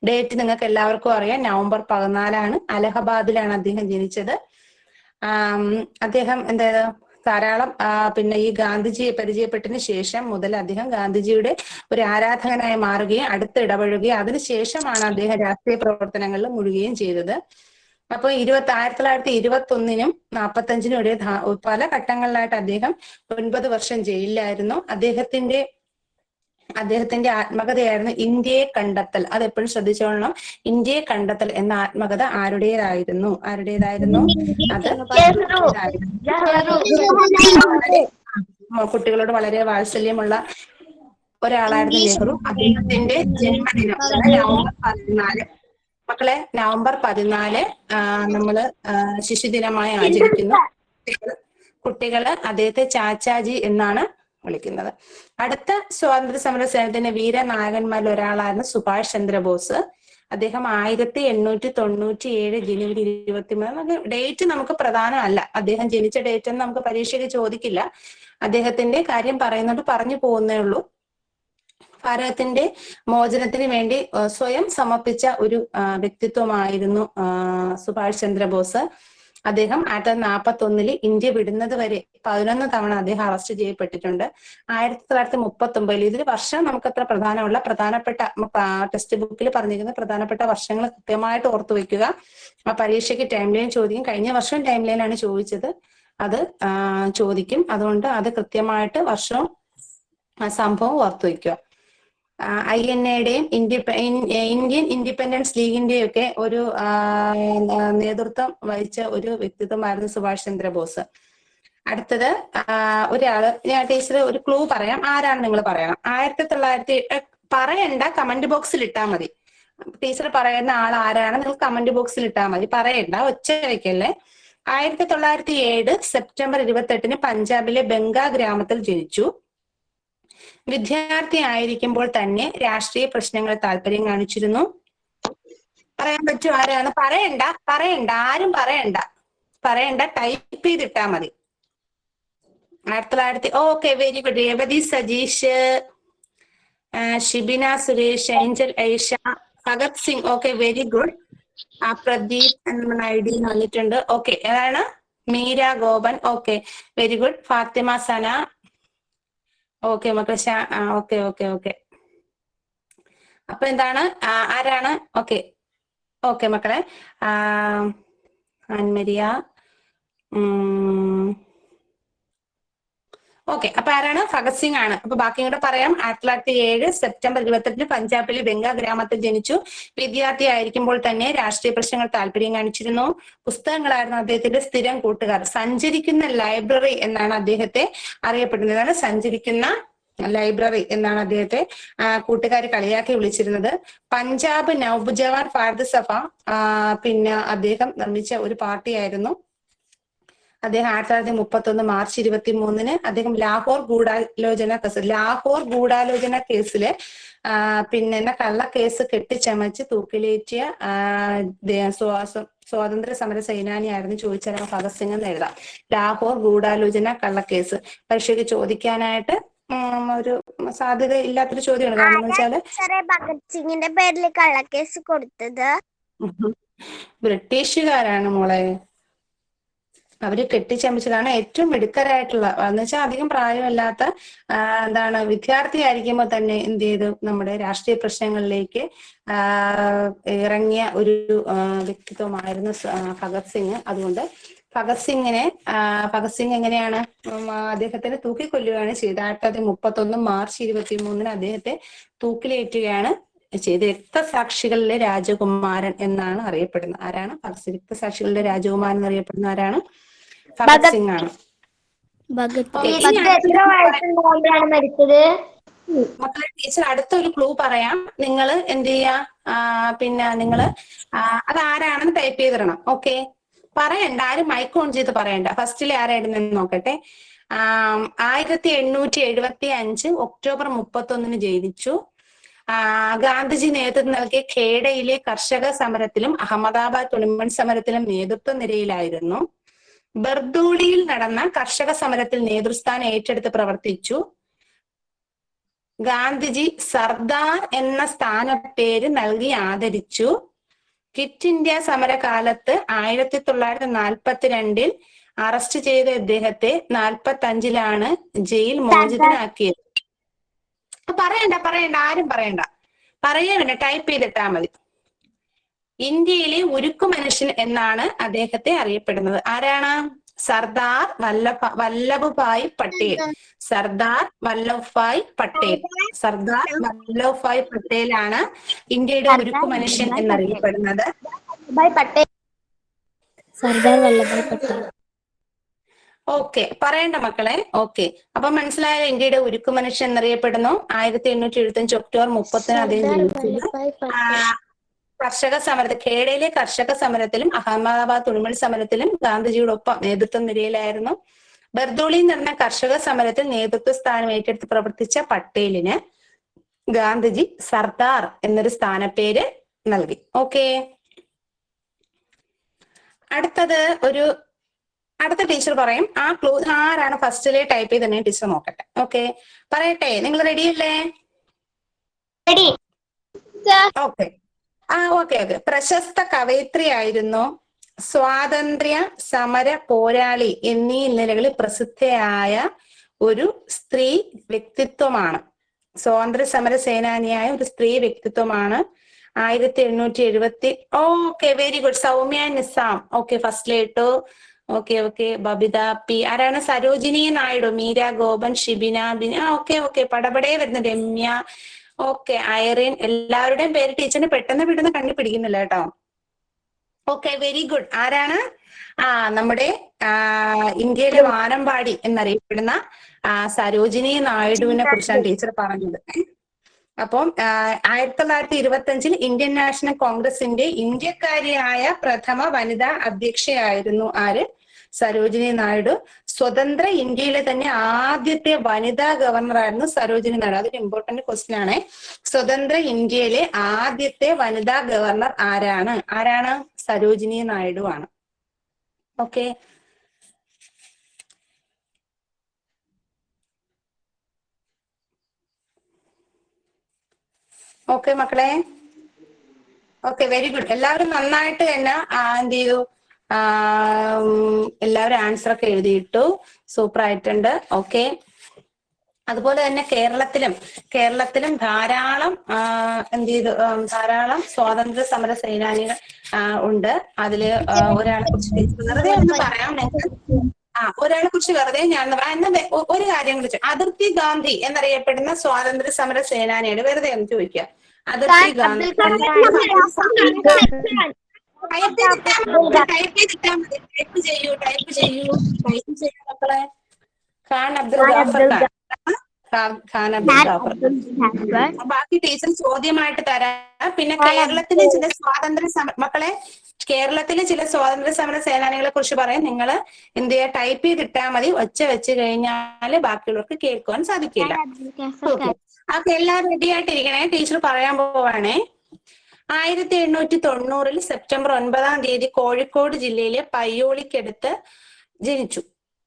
Speaker 1: ഡേറ്റ് നിങ്ങൾക്ക് എല്ലാവർക്കും അറിയാം, നവംബർ 14 അലഹബാദിലാണ് അദ്ദേഹം ജനിച്ചത്. അദ്ദേഹം ധാരാളം പിന്നെ ഈ ഗാന്ധിജിയെ പരിചയപ്പെട്ടതിന് ശേഷം മുതൽ അദ്ദേഹം ഗാന്ധിജിയുടെ ഒരു ആരാധകനായി മാറുകയും അടുത്ത് ഇടപഴകുകയും അതിനുശേഷമാണ് അദ്ദേഹം രാഷ്ട്രീയ പ്രവർത്തനങ്ങളിൽ മുഴുകുകയും ചെയ്തത്. അപ്പൊ 1921 45 ഇടയിൽ പല ഘട്ടങ്ങളിലായിട്ട് അദ്ദേഹം 9 വർഷം ജയിലിലായിരുന്നു. അദ്ദേഹത്തിന്റെ ആത്മകഥയായിരുന്നു ഇന്ത്യയെ കണ്ടെത്തൽ. അത് എപ്പോഴും ശ്രദ്ധിച്ചോളണം. ഇന്ത്യയെ കണ്ടെത്തൽ എന്ന ആത്മകഥ ആരുടേതായിരുന്നു? അത് കുട്ടികളോട് വളരെ വാത്സല്യമുള്ള ഒരാളായിരുന്നു നെഹ്റു. അദ്ദേഹത്തിന്റെ ജന്മദിനം നവംബർ 14. മക്കളെ, നവംബർ 14 നമ്മള് ശിശുദിനമായി ആചരിക്കുന്നു. കുട്ടികള് അദ്ദേഹത്തെ ചാച്ചാജി എന്നാണ് വിളിക്കുന്നത്. അടുത്ത സ്വാതന്ത്ര്യ സമര സേനത്തിന്റെ വീരനായകന്മാരിൽ ഒരാളായിരുന്നു സുഭാഷ് ചന്ദ്രബോസ്. അദ്ദേഹം 1897 ജനുവരി 23. ഡേറ്റ് നമുക്ക് പ്രധാനമല്ല, അദ്ദേഹം ജനിച്ച ഡേറ്റ് ഒന്നും നമുക്ക് പരീക്ഷയ്ക്ക് ചോദിക്കില്ല. അദ്ദേഹത്തിന്റെ കാര്യം പറയുന്നത് പറഞ്ഞു പോകുന്നേ ഉള്ളൂ. ഭാരതത്തിന്റെ മോചനത്തിന് വേണ്ടി സ്വയം സമർപ്പിച്ച ഒരു വ്യക്തിത്വമായിരുന്നു സുഭാഷ് ചന്ദ്രബോസ്. അദ്ദേഹം 1941 ഇന്ത്യ വിടുന്നത് വരെ 11 തവണ അദ്ദേഹം അറസ്റ്റ് ചെയ്യപ്പെട്ടിട്ടുണ്ട്. 1939 ഇതിൽ വർഷം നമുക്ക് അത്ര പ്രധാനപ്പെട്ട ടെക്സ്റ്റ് ബുക്കിൽ പറഞ്ഞിരിക്കുന്ന പ്രധാനപ്പെട്ട വർഷങ്ങൾ കൃത്യമായിട്ട് ഓർത്തു വെക്കുക. ആ പരീക്ഷയ്ക്ക് ടൈം ലൈൻ ചോദിക്കും. കഴിഞ്ഞ വർഷം ടൈം ലൈനാണ് ചോദിച്ചത്, അത് ചോദിക്കും. അതുകൊണ്ട് അത് കൃത്യമായിട്ട് വർഷവും സംഭവം ഓർത്തു വെക്കുക. INA-യുടെയും ഇന്ത്യൻ ഇൻഡിപെൻഡൻസ് ലീഗിന്റെയും ഒക്കെ ഒരു നേതൃത്വം വഹിച്ച ഒരു വ്യക്തിത്വമായിരുന്നു സുഭാഷ് ചന്ദ്രബോസ്. അടുത്തത് ഒരാള്, ഞാൻ ടീച്ചർ ഒരു ക്ലൂ പറയാം, ആരാണ് നിങ്ങൾ പറയണം. 1900 പറയണ്ട, കമന്റ് ബോക്സിൽ ഇട്ടാൽ മതി. ടീച്ചർ പറയുന്ന ആൾ ആരാണ് നിങ്ങൾ കമന്റ് ബോക്സിൽ ഇട്ടാൽ മതി, പറയണ്ട, ഒച്ച വയ്ക്കല്ലേ. 1907 സെപ്റ്റംബർ 28 പഞ്ചാബിലെ ബംഗാ ഗ്രാമത്തിൽ ജനിച്ചു. വിദ്യാർത്ഥി ആയിരിക്കുമ്പോൾ തന്നെ രാഷ്ട്രീയ പ്രശ്നങ്ങൾ താല്പര്യം കാണിച്ചിരുന്നു. പറയാൻ പറ്റും ആരാണ്? പറയണ്ട ആരും പറയണ്ട, ടൈപ്പ് ചെയ്തിട്ടാ മതി. 1900. Okay, very good. Revathi Sajeesh, Shibina Suresh, Angel Aisha, Bhagat Singh. Okay, very good. Pradeep എന്ന ID വന്നിട്ടുണ്ട്. ഓക്കെ, ഏതാണ്? Meera Gopan. Okay, very good. Fathima Sana. Okay മക്കളെ, ഓക്കെ ഓക്കെ ഓക്കെ. അപ്പൊ എന്താണ്, ആരാണ്? ഓക്കെ ഓക്കെ മക്കളെ, ആൻമരിയ. ഓക്കെ, അപ്പൊ ആരാണ്? ഭഗത് സിംഗ് ആണ്. അപ്പൊ ബാക്കി കൂടെ പറയാം. 1907 സെപ്റ്റംബർ 28 പഞ്ചാബിലെ ബംഗാ ഗ്രാമത്തിൽ ജനിച്ചു. വിദ്യാർത്ഥി ആയിരിക്കുമ്പോൾ തന്നെ രാഷ്ട്രീയ പ്രശ്നങ്ങൾ താല്പര്യം കാണിച്ചിരുന്നു. പുസ്തകങ്ങളായിരുന്നു അദ്ദേഹത്തിന്റെ സ്ഥിരം കൂട്ടുകാർ. സഞ്ചരിക്കുന്ന ലൈബ്രറി എന്നാണ് അദ്ദേഹത്തെ അറിയപ്പെടുന്നത്. സഞ്ചരിക്കുന്ന ലൈബ്രറി എന്നാണ് അദ്ദേഹത്തെ കൂട്ടുകാർ കളിയാക്കി വിളിച്ചിരുന്നത്. പഞ്ചാബ് നവജവാൻ ഭാരത സഭ പിന്നെ അദ്ദേഹം നിർമ്മിച്ച ഒരു പാർട്ടിയായിരുന്നു. അദ്ദേഹം 1931 മാർച്ച് 23 അദ്ദേഹം ലാഹോർ ഗൂഢാലോചന കേസില് പിന്നെ കള്ളക്കേസ് കെട്ടിച്ചമച്ച് തൂക്കിലേറ്റിയ സ്വാതന്ത്ര്യ സമര സേനാനിയായിരുന്നു. ചോദിച്ചാൽ ഭഗത് സിംഗ് എന്ന് എഴുതാം. ലാഹോർ ഗൂഢാലോചന കള്ളക്കേസ് പരീക്ഷയ്ക്ക് ചോദിക്കാനായിട്ട് ഒരു സാധ്യത ഇല്ലാത്തൊരു ചോദ്യമാണ്. കാരണം എന്ന് വെച്ചാല്
Speaker 3: ഭഗത് സിംഗിന്റെ പേരിൽ കള്ളക്കേസ് കൊടുത്തത്
Speaker 1: ബ്രിട്ടീഷുകാരാണ് മോളെ. അവര് കെട്ടിച്ചമച്ചതാണ്. ഏറ്റവും മിടുക്കരായിട്ടുള്ള എന്ന് വെച്ചാൽ അധികം പ്രായമല്ലാത്ത എന്താണ് വിദ്യാർത്ഥി ആയിരിക്കുമ്പോൾ തന്നെ എന്ത് ചെയ്തു, നമ്മുടെ രാഷ്ട്രീയ പ്രശ്നങ്ങളിലേക്ക് ഇറങ്ങിയ ഒരു വ്യക്തിത്വമായിരുന്നു ഭഗത് സിംഗ്. അതുകൊണ്ട് ഭഗത് സിംഗ് എങ്ങനെയാണ് അദ്ദേഹത്തിന് തൂക്കിക്കൊല്ലുകയാണ് ചെയ്തത്. 1931 മാർച്ച് 23 അദ്ദേഹത്തെ തൂക്കിലേറ്റുകയാണ് ചെയ്ത്. രക്തസാക്ഷികളിലെ രാജകുമാരൻ എന്നാണ് അറിയപ്പെടുന്നത്. ആരാണ് ഭഗത് സിംഗ്? രക്തസാക്ഷികളുടെ രാജകുമാരൻ എന്നറിയപ്പെടുന്ന ആരാണ്? ഭഗത് സിംഗ് ആണ്. മക്കളെ, ടീച്ചർ അടുത്തൊരു ക്ലൂ പറയാം. നിങ്ങൾ എന്ത് ചെയ്യാ, പിന്നെ നിങ്ങള് അതാരാണെന്ന് ടൈപ്പ് ചെയ്തിടണം. ഓക്കെ, പറയണ്ട, ആരും മൈക്ക് ഓൺ ചെയ്ത് പറയണ്ട. ഫസ്റ്റിലെ ആരായിരുന്നെന്ന് നോക്കട്ടെ. 1875 ഒക്ടോബർ 31 ജനിച്ചു. ഗാന്ധിജി നേതൃത്വം നൽകിയ ഖേഡയിലെ കർഷക സമരത്തിലും അഹമ്മദാബാദ് തുണിമൺ സമരത്തിലും നേതൃത്വ നിരയിലായിരുന്നു. ബർദോളിയിൽ നടന്ന കർഷക സമരത്തിൽ നേതൃസ്ഥാനം ഏറ്റെടുത്ത് പ്രവർത്തിച്ചു. ഗാന്ധിജി സർദാർ എന്ന സ്ഥാനപ്പേര് നൽകി ആദരിച്ചു. ക്വിറ്റ് ഇന്ത്യ സമരകാലത്ത് 1942 അറസ്റ്റ് ചെയ്ത ഇദ്ദേഹത്തെ 1945 ജയിൽ മോചിതനാക്കിയത്. പറയണ്ട ആരും പറയണ്ട, ടൈപ്പ് ചെയ്തിട്ടാ മതി. ഇന്ത്യയിലെ ഉരുക്കു മനുഷ്യൻ എന്നാണ് അദ്ദേഹത്തെ അറിയപ്പെടുന്നത്. ആരാണ്? സർദാർ വല്ലഭഭായ് പട്ടേൽ. സർദാർ വല്ലഭഭായ് പട്ടേലാണ് ഇന്ത്യയുടെ ഉരുക്കു മനുഷ്യൻ എന്നറിയപ്പെടുന്നത്.
Speaker 3: സർദാർ വല്ലഭായ് പട്ടേൽ.
Speaker 1: ഓക്കെ, പറയണ്ട മക്കളെ. ഓക്കെ, അപ്പൊ മനസ്സിലായ ഇന്ത്യയുടെ ഉരുക്കു മനുഷ്യൻ എന്നറിയപ്പെടുന്നു. 1875 ഒക്ടോബർ 30 അദ്ദേഹം ജനിച്ചത്. കർഷക സമരത്തിൽ, ഖേഡയിലെ കർഷക സമരത്തിലും അഹമ്മദാബാദ് തുണിമൽ സമരത്തിലും ഗാന്ധിജിയോടൊപ്പം നേതൃത്വ നിരയിലായിരുന്നു. ബർദോളിയിൽ നടന്ന കർഷക സമരത്തിൽ നേതൃത്വ സ്ഥാനം ഏറ്റെടുത്ത് പ്രവർത്തിച്ച പട്ടേലിന് ഗാന്ധിജി സർദാർ എന്നൊരു സ്ഥാനപ്പേര് നൽകി. ഓക്കെ, അടുത്ത ടീച്ചർ പറയും. ആ ക്ലൂ ആരാണ് ഫസ്റ്റിലെ ടൈപ്പ് ചെയ്ത് തന്നെ ടീച്ചർ നോക്കട്ടെ. ഓക്കെ, പറയട്ടെ, നിങ്ങൾ റെഡിയല്ലേ? Okay, okay. പ്രശസ്ത കവയിത്രിയായിരുന്നു. സ്വാതന്ത്ര്യ സമര പോരാളി എന്നീ നിലകളിൽ പ്രസിദ്ധയായ ഒരു സ്ത്രീ വ്യക്തിത്വമാണ്. സ്വാതന്ത്ര്യ സമര സേനാനിയായ ഒരു സ്ത്രീ വ്യക്തിത്വമാണ്. 1870. Okay, very good. Soumya Nisam. Okay, ഫസ്റ്റിലേട്ടു. ഓക്കെ. ബബിത പി. ആരാണ്? സരോജിനി നായിഡു, മീര ഗോപൻ, ഷിബിന ബിൻ. ഓക്കെ, പടപടേ വരുന്ന രമ്യ. Okay, Irene. എല്ലാവരുടെയും പേര് ടീച്ചറിന് പെട്ടെന്ന് കണ്ടുപിടിക്കുന്നില്ല കേട്ടോ. Okay, very good. ആരാണ്? നമ്മുടെ ഇന്ത്യയിലെ വാനമ്പാടി എന്നറിയപ്പെടുന്ന സരോജിനി നായിഡുവിനെ കുറിച്ചാണ് ടീച്ചർ പറഞ്ഞത്. അപ്പം 1925 ഇന്ത്യൻ നാഷണൽ കോൺഗ്രസിന്റെ ഇന്ത്യക്കാരിയായ പ്രഥമ വനിതാ അധ്യക്ഷയായിരുന്നു ആര്? സരോജിനി നായിഡു. സ്വതന്ത്ര ഇന്ത്യയിലെ തന്നെ ആദ്യത്തെ വനിതാ ഗവർണറായിരുന്നു സരോജിനി നായിഡു. അതൊരു ഇമ്പോർട്ടന്റ് ക്വസ്റ്റ്യൻ ആണ്. സ്വതന്ത്ര ഇന്ത്യയിലെ ആദ്യത്തെ വനിതാ ഗവർണർ ആരാണ്? സരോജിനി നായിഡു ആണ്. ഓക്കെ, ഓക്കെ മക്കളെ, ഓക്കെ, വെരി ഗുഡ്. എല്ലാവരും നന്നായിട്ട് തന്നെ എന്ത് ചെയ്തു? എല്ലാവരും ആൻസർ ഒക്കെ എഴുതിയിട്ടു. സൂപ്പർ ആയിട്ടുണ്ട്. ഓക്കെ, അതുപോലെ തന്നെ കേരളത്തിലും ധാരാളം എന്ത് ചെയ്തു? ധാരാളം സ്വാതന്ത്ര്യ സമര സേനാനികൾ ഉണ്ട്. അതില് ഒരാളെ കുറിച്ച് വെറുതെ ഒന്ന് പറയാം. ഒരാളെ കുറിച്ച് വെറുതെ ഞാൻ ഒരു കാര്യം കുറിച്ച്, അതിർത്തി ഗാന്ധി എന്നറിയപ്പെടുന്ന സ്വാതന്ത്ര്യ സമര സേനാനിയുടെ വെറുതെ ഒന്ന് ചോദിക്കുക. അതിർത്തി ഗാന്ധി ടൈപ്പ് ചെയ്യൂ മക്കളെ. ഖാൻ അബ്ദുൽ ഗാഫർ ഖാൻ അബ്ദുൽ ഗാഫർ. ബാക്കി ടീച്ചർ ചോദ്യമായിട്ട് തരാം. പിന്നെ കേരളത്തിലെ ചില കേരളത്തിലെ ചില സ്വാതന്ത്ര്യ സമര സേനാനികളെ കുറിച്ച് പറയാൻ നിങ്ങൾ എന്ത് ചെയ്യുക? ടൈപ്പ് ചെയ്തിട്ടാൽ മതി. ഒച്ച വെച്ച് കഴിഞ്ഞാൽ ബാക്കിയുള്ളവർക്ക് കേൾക്കുവാൻ സാധിക്കില്ല. ഓക്കെ, അപ്പൊ എല്ലാവരും റെഡി ആയിട്ടിരിക്കണേ. ടീച്ചർ പറയാൻ പോവാണേ. 1890 സെപ്റ്റംബർ 9 കോഴിക്കോട് ജില്ലയിലെ പയ്യോളിക്കടുത്ത് ജനിച്ചു.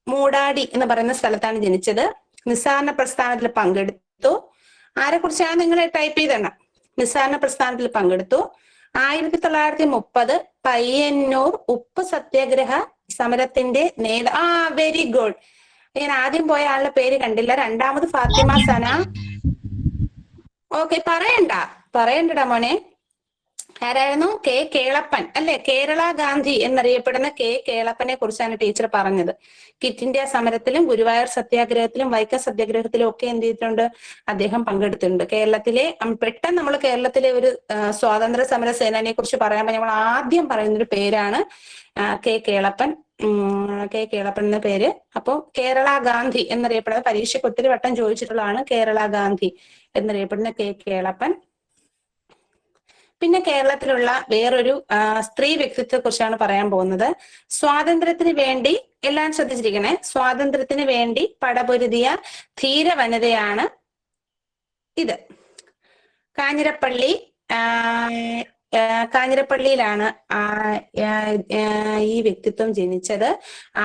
Speaker 1: മൂടാടി എന്ന് പറയുന്ന സ്ഥലത്താണ് ജനിച്ചത്. നിസ്സഹകരണ പ്രസ്ഥാനത്തിൽ പങ്കെടുത്തു. ആരെ കുറിച്ചാണ് നിങ്ങൾ ടൈപ്പ് ചെയ്തണം? നിസ്സഹകരണ പ്രസ്ഥാനത്തിൽ പങ്കെടുത്തു. 1930 പയ്യന്നൂർ ഉപ്പ് സത്യാഗ്രഹ സമരത്തിന്റെ വെരി ഗുഡ്. ഞാൻ ആദ്യം പോയ ആളുടെ പേര് കണ്ടില്ല. രണ്ടാമത് ഫാത്തിമ സന. ഓക്കെ, പറയണ്ടടാ മോനെ. ആരായിരുന്നു? കെ കേളപ്പൻ അല്ലെ? കേരള ഗാന്ധി എന്നറിയപ്പെടുന്ന കെ കേളപ്പനെ കുറിച്ചാണ് ടീച്ചർ പറഞ്ഞത്. ക്വിറ്റ് ഇന്ത്യ സമരത്തിലും ഗുരുവായൂർ സത്യാഗ്രഹത്തിലും വൈക്കം സത്യാഗ്രഹത്തിലും ഒക്കെ എന്ത് ചെയ്തിട്ടുണ്ട്? അദ്ദേഹം പങ്കെടുത്തിട്ടുണ്ട്. പെട്ടെന്ന് നമ്മൾ കേരളത്തിലെ ഒരു സ്വാതന്ത്ര്യ സമര സേനാനിയെ കുറിച്ച് പറയുമ്പോൾ നമ്മൾ ആദ്യം പറയുന്നൊരു പേരാണ് കെ കേളപ്പൻ. കെ കേളപ്പൻ എന്ന പേര്. അപ്പോൾ കേരള ഗാന്ധി എന്നറിയപ്പെടുന്ന, പരീക്ഷയ്ക്ക് ഒത്തിരി വട്ടം ചോദിച്ചിട്ടുള്ളതാണ് കേരള ഗാന്ധി എന്നറിയപ്പെടുന്ന കെ കേളപ്പൻ. പിന്നെ കേരളത്തിലുള്ള വേറൊരു സ്ത്രീ വ്യക്തിത്വത്തെ കുറിച്ചാണ് പറയാൻ പോകുന്നത്. സ്വാതന്ത്ര്യത്തിന് വേണ്ടി, എല്ലാം ശ്രദ്ധിച്ചിരിക്കണേ, സ്വാതന്ത്ര്യത്തിന് വേണ്ടി പടപൊരുതിയ ധീര വനിതയാണ് ഇത്. കാഞ്ഞിരപ്പള്ളിയിലാണ് ഈ വ്യക്തിത്വം ജനിച്ചത്.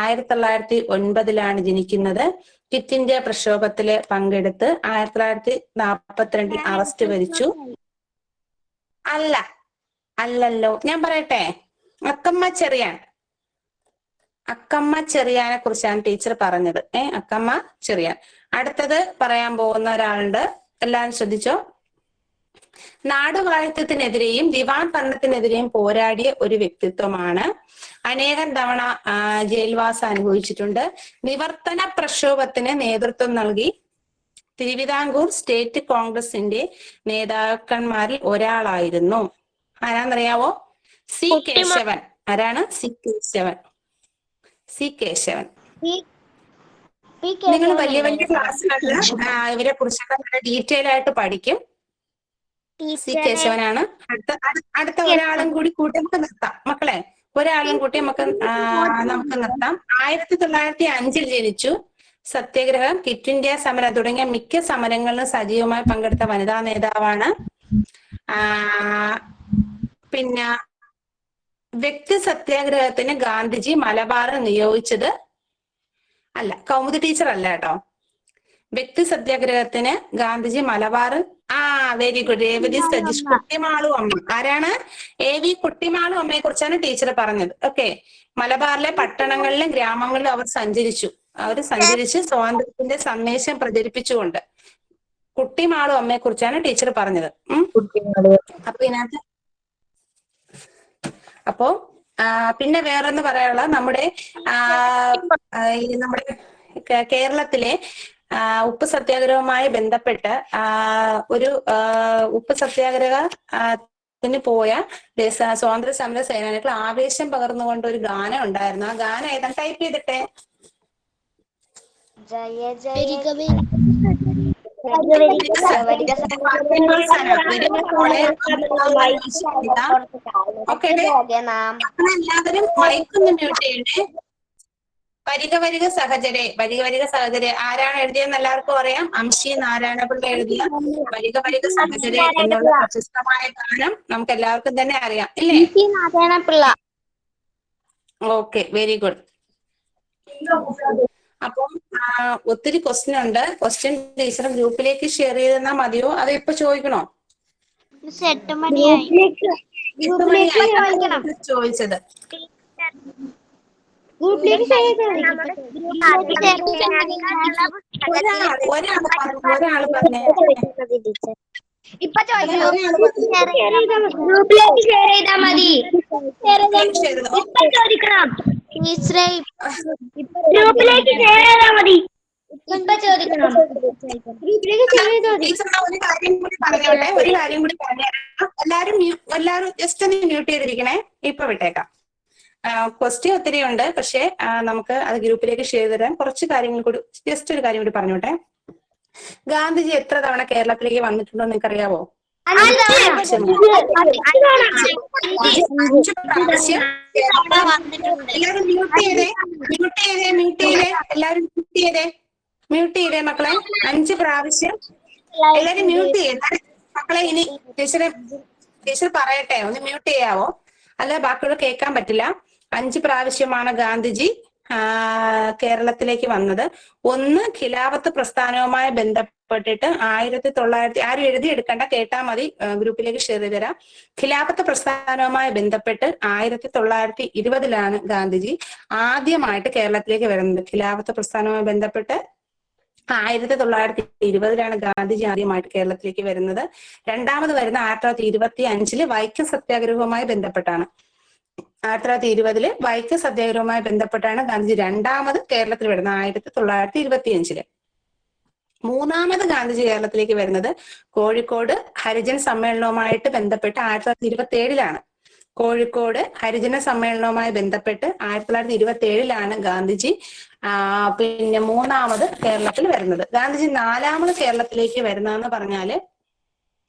Speaker 1: 1909 ജനിക്കുന്നത്. ക്വിറ്റ് ഇന്ത്യ പ്രക്ഷോഭത്തില് പങ്കെടുത്ത് 1942 അറസ്റ്റ് വരിച്ചു. അല്ലല്ലോ, ഞാൻ പറയട്ടെ. അക്കമ്മ ചെറിയാനെ കുറിച്ചാണ് ടീച്ചർ പറഞ്ഞത്. അക്കമ്മ ചെറിയാൻ. അടുത്തത് പറയാൻ പോകുന്ന ഒരാളുണ്ട്, എല്ലാവരും ശ്രദ്ധിച്ചോ. നാടുവാഴിത്തത്തിനെതിരെയും ദിവാൻ ഭരണത്തിനെതിരെയും പോരാടിയ ഒരു വ്യക്തിത്വമാണ്. അനേകം തവണ ജയിൽവാസം അനുഭവിച്ചിട്ടുണ്ട്. നിവർത്തന പ്രക്ഷോഭത്തിന് നേതൃത്വം നൽകി. തിരുവിതാംകൂർ സ്റ്റേറ്റ് കോൺഗ്രസിന്റെ നേതാക്കന്മാരിൽ ഒരാളായിരുന്നു. ആരാന്നറിയാവോ? സി കേശവൻ. ആരാണ്? സി കേശവൻ. നിങ്ങൾ വലിയ ക്ലാസ്സുകളിൽ ഇവരെ കുറിച്ചൊക്കെ നല്ല ഡീറ്റെയിൽ ആയിട്ട് പഠിക്കും. സി കേശവനാണ്. അടുത്ത ഒരാളും കൂടി കൂട്ടി നമുക്ക് നിർത്താം മക്കളെ. ഒരാളും കൂട്ടി നമുക്ക് നിർത്താം. 1905 ജനിച്ചു. സത്യാഗ്രഹം, ക്വിറ്റ് ഇന്ത്യ സമരം തുടങ്ങിയ മിക്ക സമരങ്ങളിലും സജീവമായി പങ്കെടുത്ത വനിതാ നേതാവാണ്. പിന്നെ വ്യക്തി സത്യാഗ്രഹത്തിന് ഗാന്ധിജി മലബാറിൽ നിയോഗിച്ചത് അല്ല, കൗമുദി ടീച്ചർ അല്ല കേട്ടോ. വ്യക്തി സത്യാഗ്രഹത്തിന് ഗാന്ധിജി മലബാറിൽ വെരി ഗുഡ്. രേവതി സജീഷ്. കുട്ടിമാളു അമ്മ. ആരാണ്? AV കുട്ടിമാളു അമ്മയെ കുറിച്ചാണ് ടീച്ചർ പറഞ്ഞത്. ഓക്കെ, മലബാറിലെ പട്ടണങ്ങളിലും ഗ്രാമങ്ങളിലും അവർ സഞ്ചരിച്ച് സ്വാതന്ത്ര്യത്തിന്റെ സന്ദേശം പ്രചരിപ്പിച്ചുകൊണ്ട്. കുട്ടിമാളു അമ്മയെ കുറിച്ചാണ് ടീച്ചർ പറഞ്ഞത്. അപ്പോ പിന്നെ വേറൊന്ന് പറയാനുള്ള, നമ്മുടെ കേരളത്തിലെ ഉപ്പ് സത്യാഗ്രഹവുമായി ബന്ധപ്പെട്ട് ഒരു ഉപ്പ് സത്യാഗ്രഹ പോയ സ്വാതന്ത്ര്യ സമര സേനാനികൾ ആവേശം പകർന്നുകൊണ്ട് ഒരു ഗാനം ഉണ്ടായിരുന്നു. ആ ഗാനം ഏതാണ്? ടൈപ്പ് ചെയ്തിട്ടെ.
Speaker 3: ജയ ജയ
Speaker 1: ഓക്കെ, എല്ലാവരും മൈക്കൊന്ന് മ്യൂട്ട് ചെയ്യണേ. വരിക വരിക സഹചരെ, വരിക വരിക സഹചരെ ആരാണ് എഴുതിയെന്ന് എല്ലാവർക്കും അറിയാം. അംശി നാരായണപിള്ള എഴുതിയ വരിക വരിക സഹചരെ എന്നുള്ള പ്രശസ്തമായ ഗാനം നമുക്ക് എല്ലാവർക്കും തന്നെ അറിയാം ഇല്ലേ?
Speaker 3: നാരായണപിള്ള.
Speaker 1: Okay, very good. അപ്പം ഒത്തിരി ക്വസ്റ്റ്യൻ ഉണ്ട്. ക്വസ്റ്റ്യൻ ടീച്ചർ ഗ്രൂപ്പിലേക്ക് ഷെയർ ചെയ്തെന്നാ മതിയോ അതോ ഇപ്പൊ ചോദിക്കണോ?
Speaker 3: 8 മണിയായി.
Speaker 1: ചോദിച്ചത് ഒരാള് പറഞ്ഞേ.
Speaker 3: ഇപ്പൊ ഗ്രൂപ്പിലേക്ക് ഷെയർ ചെയ്താ മതി. ഇപ്പൊ ചോദിക്കണം ടീച്ചറെ. ഗ്രൂപ്പിലേക്ക് ഷെയർ ചെയ്താ മതി. ഇപ്പൊ ചോദിക്കണം.
Speaker 1: ടീച്ചർ ഒരു കാര്യം കൂടി പറഞ്ഞോട്ടെ, ഒരു കാര്യം കൂടി പറഞ്ഞുതരാം. എല്ലാരും ജസ്റ്റ് ഒന്ന് മ്യൂട്ട് ചെയ്തിരിക്കണേ. ഇപ്പൊ വിട്ടേക്കാം. ക്വസ്റ്റ്യൻ ഒത്തിരി ഉണ്ട്, പക്ഷെ നമുക്ക് അത് ഗ്രൂപ്പിലേക്ക് ഷെയർ തരാൻ കുറച്ച് കാര്യങ്ങൾ കൂടി, ജസ്റ്റ് ഒരു കാര്യം കൂടി പറഞ്ഞോട്ടെ. ഗാന്ധിജി എത്ര തവണ കേരളത്തിലേക്ക് വന്നിട്ടുണ്ടോ നിങ്ങൾക്ക് അറിയാവോ? 5 പ്രാവശ്യം. എല്ലാരും മ്യൂട്ട് ചെയ്തേ, എല്ലാരും മ്യൂട്ട് ചെയ്തേ മക്കളെ. 5 പ്രാവശ്യം എല്ലാരും മ്യൂട്ട് ചെയ്തേ മക്കളെ. ഇനി ടീച്ചർ പറയട്ടെ, ഒന്ന് മ്യൂട്ട് ചെയ്യാവോ? അല്ല ബാക്കിയുള്ള കേൾക്കാൻ പറ്റില്ല. 5 പ്രാവശ്യമാണ് ഗാന്ധിജി കേരളത്തിലേക്ക് വന്നത്. ഒന്ന് ഖിലാഫത്ത് പ്രസ്ഥാനവുമായി ബന്ധപ്പെട്ടിട്ട് 1900, ആരും എഴുതിയെടുക്കണ്ട, കേട്ടാ മതി, ഗ്രൂപ്പിലേക്ക് ഷെയർ ചെയ്ത് തരാം. ഖിലാഫത്ത് പ്രസ്ഥാനവുമായി ബന്ധപ്പെട്ട് 1920 ഗാന്ധിജി ആദ്യമായിട്ട് കേരളത്തിലേക്ക് വരുന്നത്. ഖിലാഫത്ത് പ്രസ്ഥാനവുമായി ബന്ധപ്പെട്ട് 1920 ഗാന്ധിജി ആദ്യമായിട്ട് കേരളത്തിലേക്ക് വരുന്നത്. രണ്ടാമത് വരുന്ന 1925 വൈക്കം സത്യാഗ്രഹവുമായി ബന്ധപ്പെട്ടാണ്. 1920 വൈക്കം സത്യാഗ്രഹവുമായി ബന്ധപ്പെട്ടാണ് ഗാന്ധിജി രണ്ടാമത് കേരളത്തിൽ വരുന്നത് 1925. മൂന്നാമത് ഗാന്ധിജി കേരളത്തിലേക്ക് വരുന്നത് കോഴിക്കോട് ഹരിജൻ സമ്മേളനവുമായിട്ട് ബന്ധപ്പെട്ട് 1927 കോഴിക്കോട് ഹരിജന സമ്മേളനവുമായി ബന്ധപ്പെട്ട് 1927 ഗാന്ധിജി പിന്നെ മൂന്നാമത് കേരളത്തിൽ വരുന്നത്. ഗാന്ധിജി നാലാമത് കേരളത്തിലേക്ക് വരുന്നതെന്ന് പറഞ്ഞാല്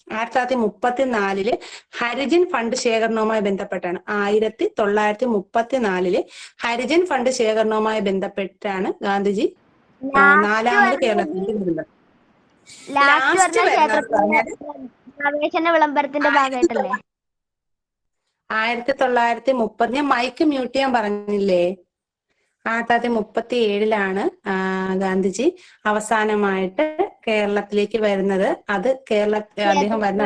Speaker 1: 1934 ഹരിജൻ ഫണ്ട് ശേഖരണവുമായി ബന്ധപ്പെട്ടാണ്. 1934 ഹരിജൻ ഫണ്ട് ശേഖരണവുമായി ബന്ധപ്പെട്ടാണ് ഗാന്ധിജി നാലാമത് കേരളത്തിലേക്ക് വരുന്നത്. ലാസ്റ്റ്
Speaker 3: പ്രവേശന വിളംബരത്തിന്റെ ഭാഗമായിട്ടല്ലേ
Speaker 1: 1930. ഞാൻ മൈക്ക് മ്യൂട്ട് ചെയ്യാൻ പറഞ്ഞില്ലേ? 1937 ഗാന്ധിജി അവസാനമായിട്ട് കേരളത്തിലേക്ക് വരുന്നത്. അത് അദ്ദേഹം വരുന്ന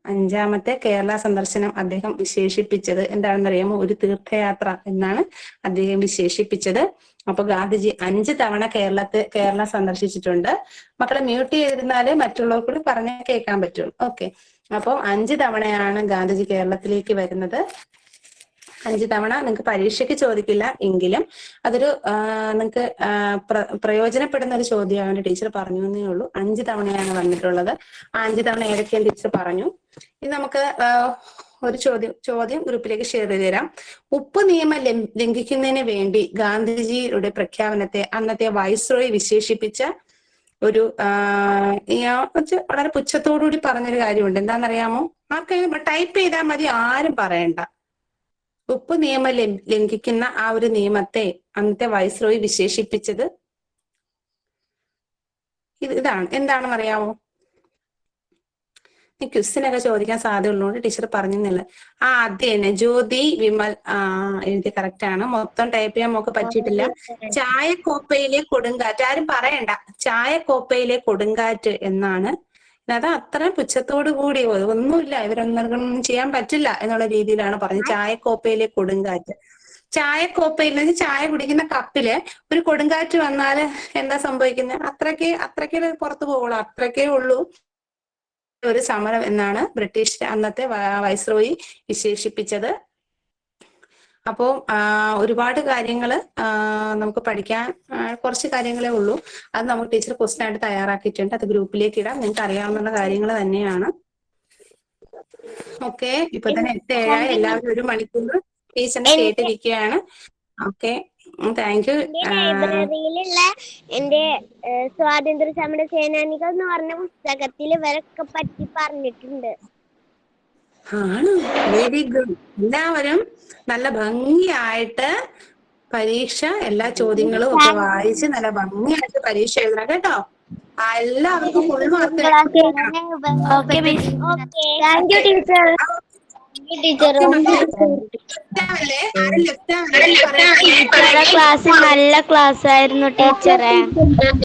Speaker 1: 5ാമത്തെ കേരള സന്ദർശനം അദ്ദേഹം വിശേഷിപ്പിച്ചത് എന്താണെന്നറിയാമോ? ഒരു തീർത്ഥയാത്ര എന്നാണ് അദ്ദേഹം വിശേഷിപ്പിച്ചത്. അപ്പൊ ഗാന്ധിജി 5 തവണ കേരളം സന്ദർശിച്ചിട്ടുണ്ട്. മക്കളെ മ്യൂട്ട് ചെയ്തിരുന്നാല് മറ്റുള്ളവർ കൂടി പറഞ്ഞാൽ കേൾക്കാൻ പറ്റുള്ളൂ. ഓക്കെ, അപ്പം 5 തവണയാണ് ഗാന്ധിജി കേരളത്തിലേക്ക് വരുന്നത്. 5 തവണ നിങ്ങൾക്ക് പരീക്ഷയ്ക്ക് ചോദിക്കില്ല, എങ്കിലും അതൊരു നിങ്ങൾക്ക് പ്രയോജനപ്പെടുന്ന ഒരു ചോദ്യമാണ്. ടീച്ചർ പറഞ്ഞു എന്നേ ഉള്ളൂ. 5 തവണയാണ് വന്നിട്ടുള്ളത്. 5 തവണ ഏതൊക്കെയാണ് ടീച്ചർ പറഞ്ഞു. ഇനി നമുക്ക് ഒരു ചോദ്യം ഗ്രൂപ്പിലേക്ക് ഷെയർ ചെയ്ത് തരാം. ഉപ്പ് നിയമം ലംഘിക്കുന്നതിന് വേണ്ടി ഗാന്ധിജിയുടെ പ്രഖ്യാപനത്തെ അന്നത്തെ വൈസ്രോയി വിശേഷിപ്പിച്ച ഒരു വളരെ പുച്ഛത്തോടുകൂടി പറഞ്ഞൊരു കാര്യമുണ്ട്. എന്താണെന്നറിയാമോ? ആർക്കെങ്കിലും ടൈപ്പ് ചെയ്താൽ മതി, ആരും പറയണ്ട. ഉപ്പ് നിയമം ലംഘിക്കുന്ന ആ ഒരു നിയമത്തെ അന്നത്തെ വൈസ്രോയി വിശേഷിപ്പിച്ചത് ഇതാണ്. എന്താണെന്ന് അറിയാമോ? ക്വസ്റ്റ്യനൊക്കെ ചോദിക്കാൻ സാധ്യതയുള്ളതുകൊണ്ട് ടീച്ചർ പറഞ്ഞില്ല. അത് തന്നെ, ജ്യോതി വിമൽ എഴുതി കറക്റ്റ് ആണ്. മൊത്തം ടൈപ്പ് ചെയ്യാൻ നമുക്ക് പറ്റിയിട്ടില്ല. ചായക്കോപ്പയിലെ കൊടുങ്കാറ്റ്, ആരും പറയണ്ട, ചായക്കോപ്പയിലെ കൊടുങ്കാറ്റ് എന്നാണ്. അത് അത്ര പുച്ഛത്തോടു കൂടി ഒന്നുമില്ല, ഇവരൊന്നും ചെയ്യാൻ പറ്റില്ല എന്നുള്ള രീതിയിലാണ് പറഞ്ഞത്. ചായക്കോപ്പയിലെ കൊടുങ്കാറ്റ്. ചായക്കോപ്പയിൽ ചായ കുടിക്കുന്ന കപ്പില് ഒരു കൊടുങ്കാറ്റ് വന്നാല് എന്താ സംഭവിക്കുന്നത്? അത്രയ്ക്ക് പുറത്തു പോകുള്ളൂ, അത്രയ്ക്കേ ഉള്ളൂ ഒരു സമരം എന്നാണ് ബ്രിട്ടീഷ് അന്നത്തെ വൈസ്രോയി വിശേഷിപ്പിച്ചത്. അപ്പോൾ ഒരുപാട് കാര്യങ്ങൾ നമുക്ക് പഠിക്കാൻ കുറച്ച് കാര്യങ്ങളേ ഉള്ളൂ. അത് നമുക്ക് ടീച്ചർ ക്വസ്റ്റ്യൻ ആയിട്ട് തയ്യാറാക്കിയിട്ടുണ്ട്. അത് ഗ്രൂപ്പിലേക്ക് ഇടാം. നിങ്ങൾക്ക് അറിയാവുന്ന കാര്യങ്ങൾ തന്നെയാണ്. ഓക്കെ, ഇപ്പൊ തന്നെ 8:07 എല്ലാവരും 1 മണിക്കൂർ ടീച്ചറിനെ കേട്ടിരിക്കുകയാണ്. Okay, thank you.
Speaker 3: ലൈബ്രറിയിലുള്ള എന്റെ സ്വാതന്ത്ര്യ സമര സേനാനികൾ എന്ന് പറഞ്ഞ പുസ്തകത്തിൽ ഇവരൊക്കെ പറ്റി പറഞ്ഞിട്ടുണ്ട്.
Speaker 1: ആണ്, വെരി ഗുഡ്. എല്ലാവരും നല്ല ഭംഗിയായിട്ട് പരീക്ഷ എല്ലാ ചോദ്യങ്ങളും ഒക്കെ വായിച്ച് നല്ല ഭംഗിയായിട്ട് പരീക്ഷ എഴുതണം കേട്ടോ. എല്ലാവർക്കും full mark.
Speaker 3: Thank you teacher.
Speaker 4: Class നല്ല ക്ലാസ് ആയിരുന്നു ടീച്ചറെ.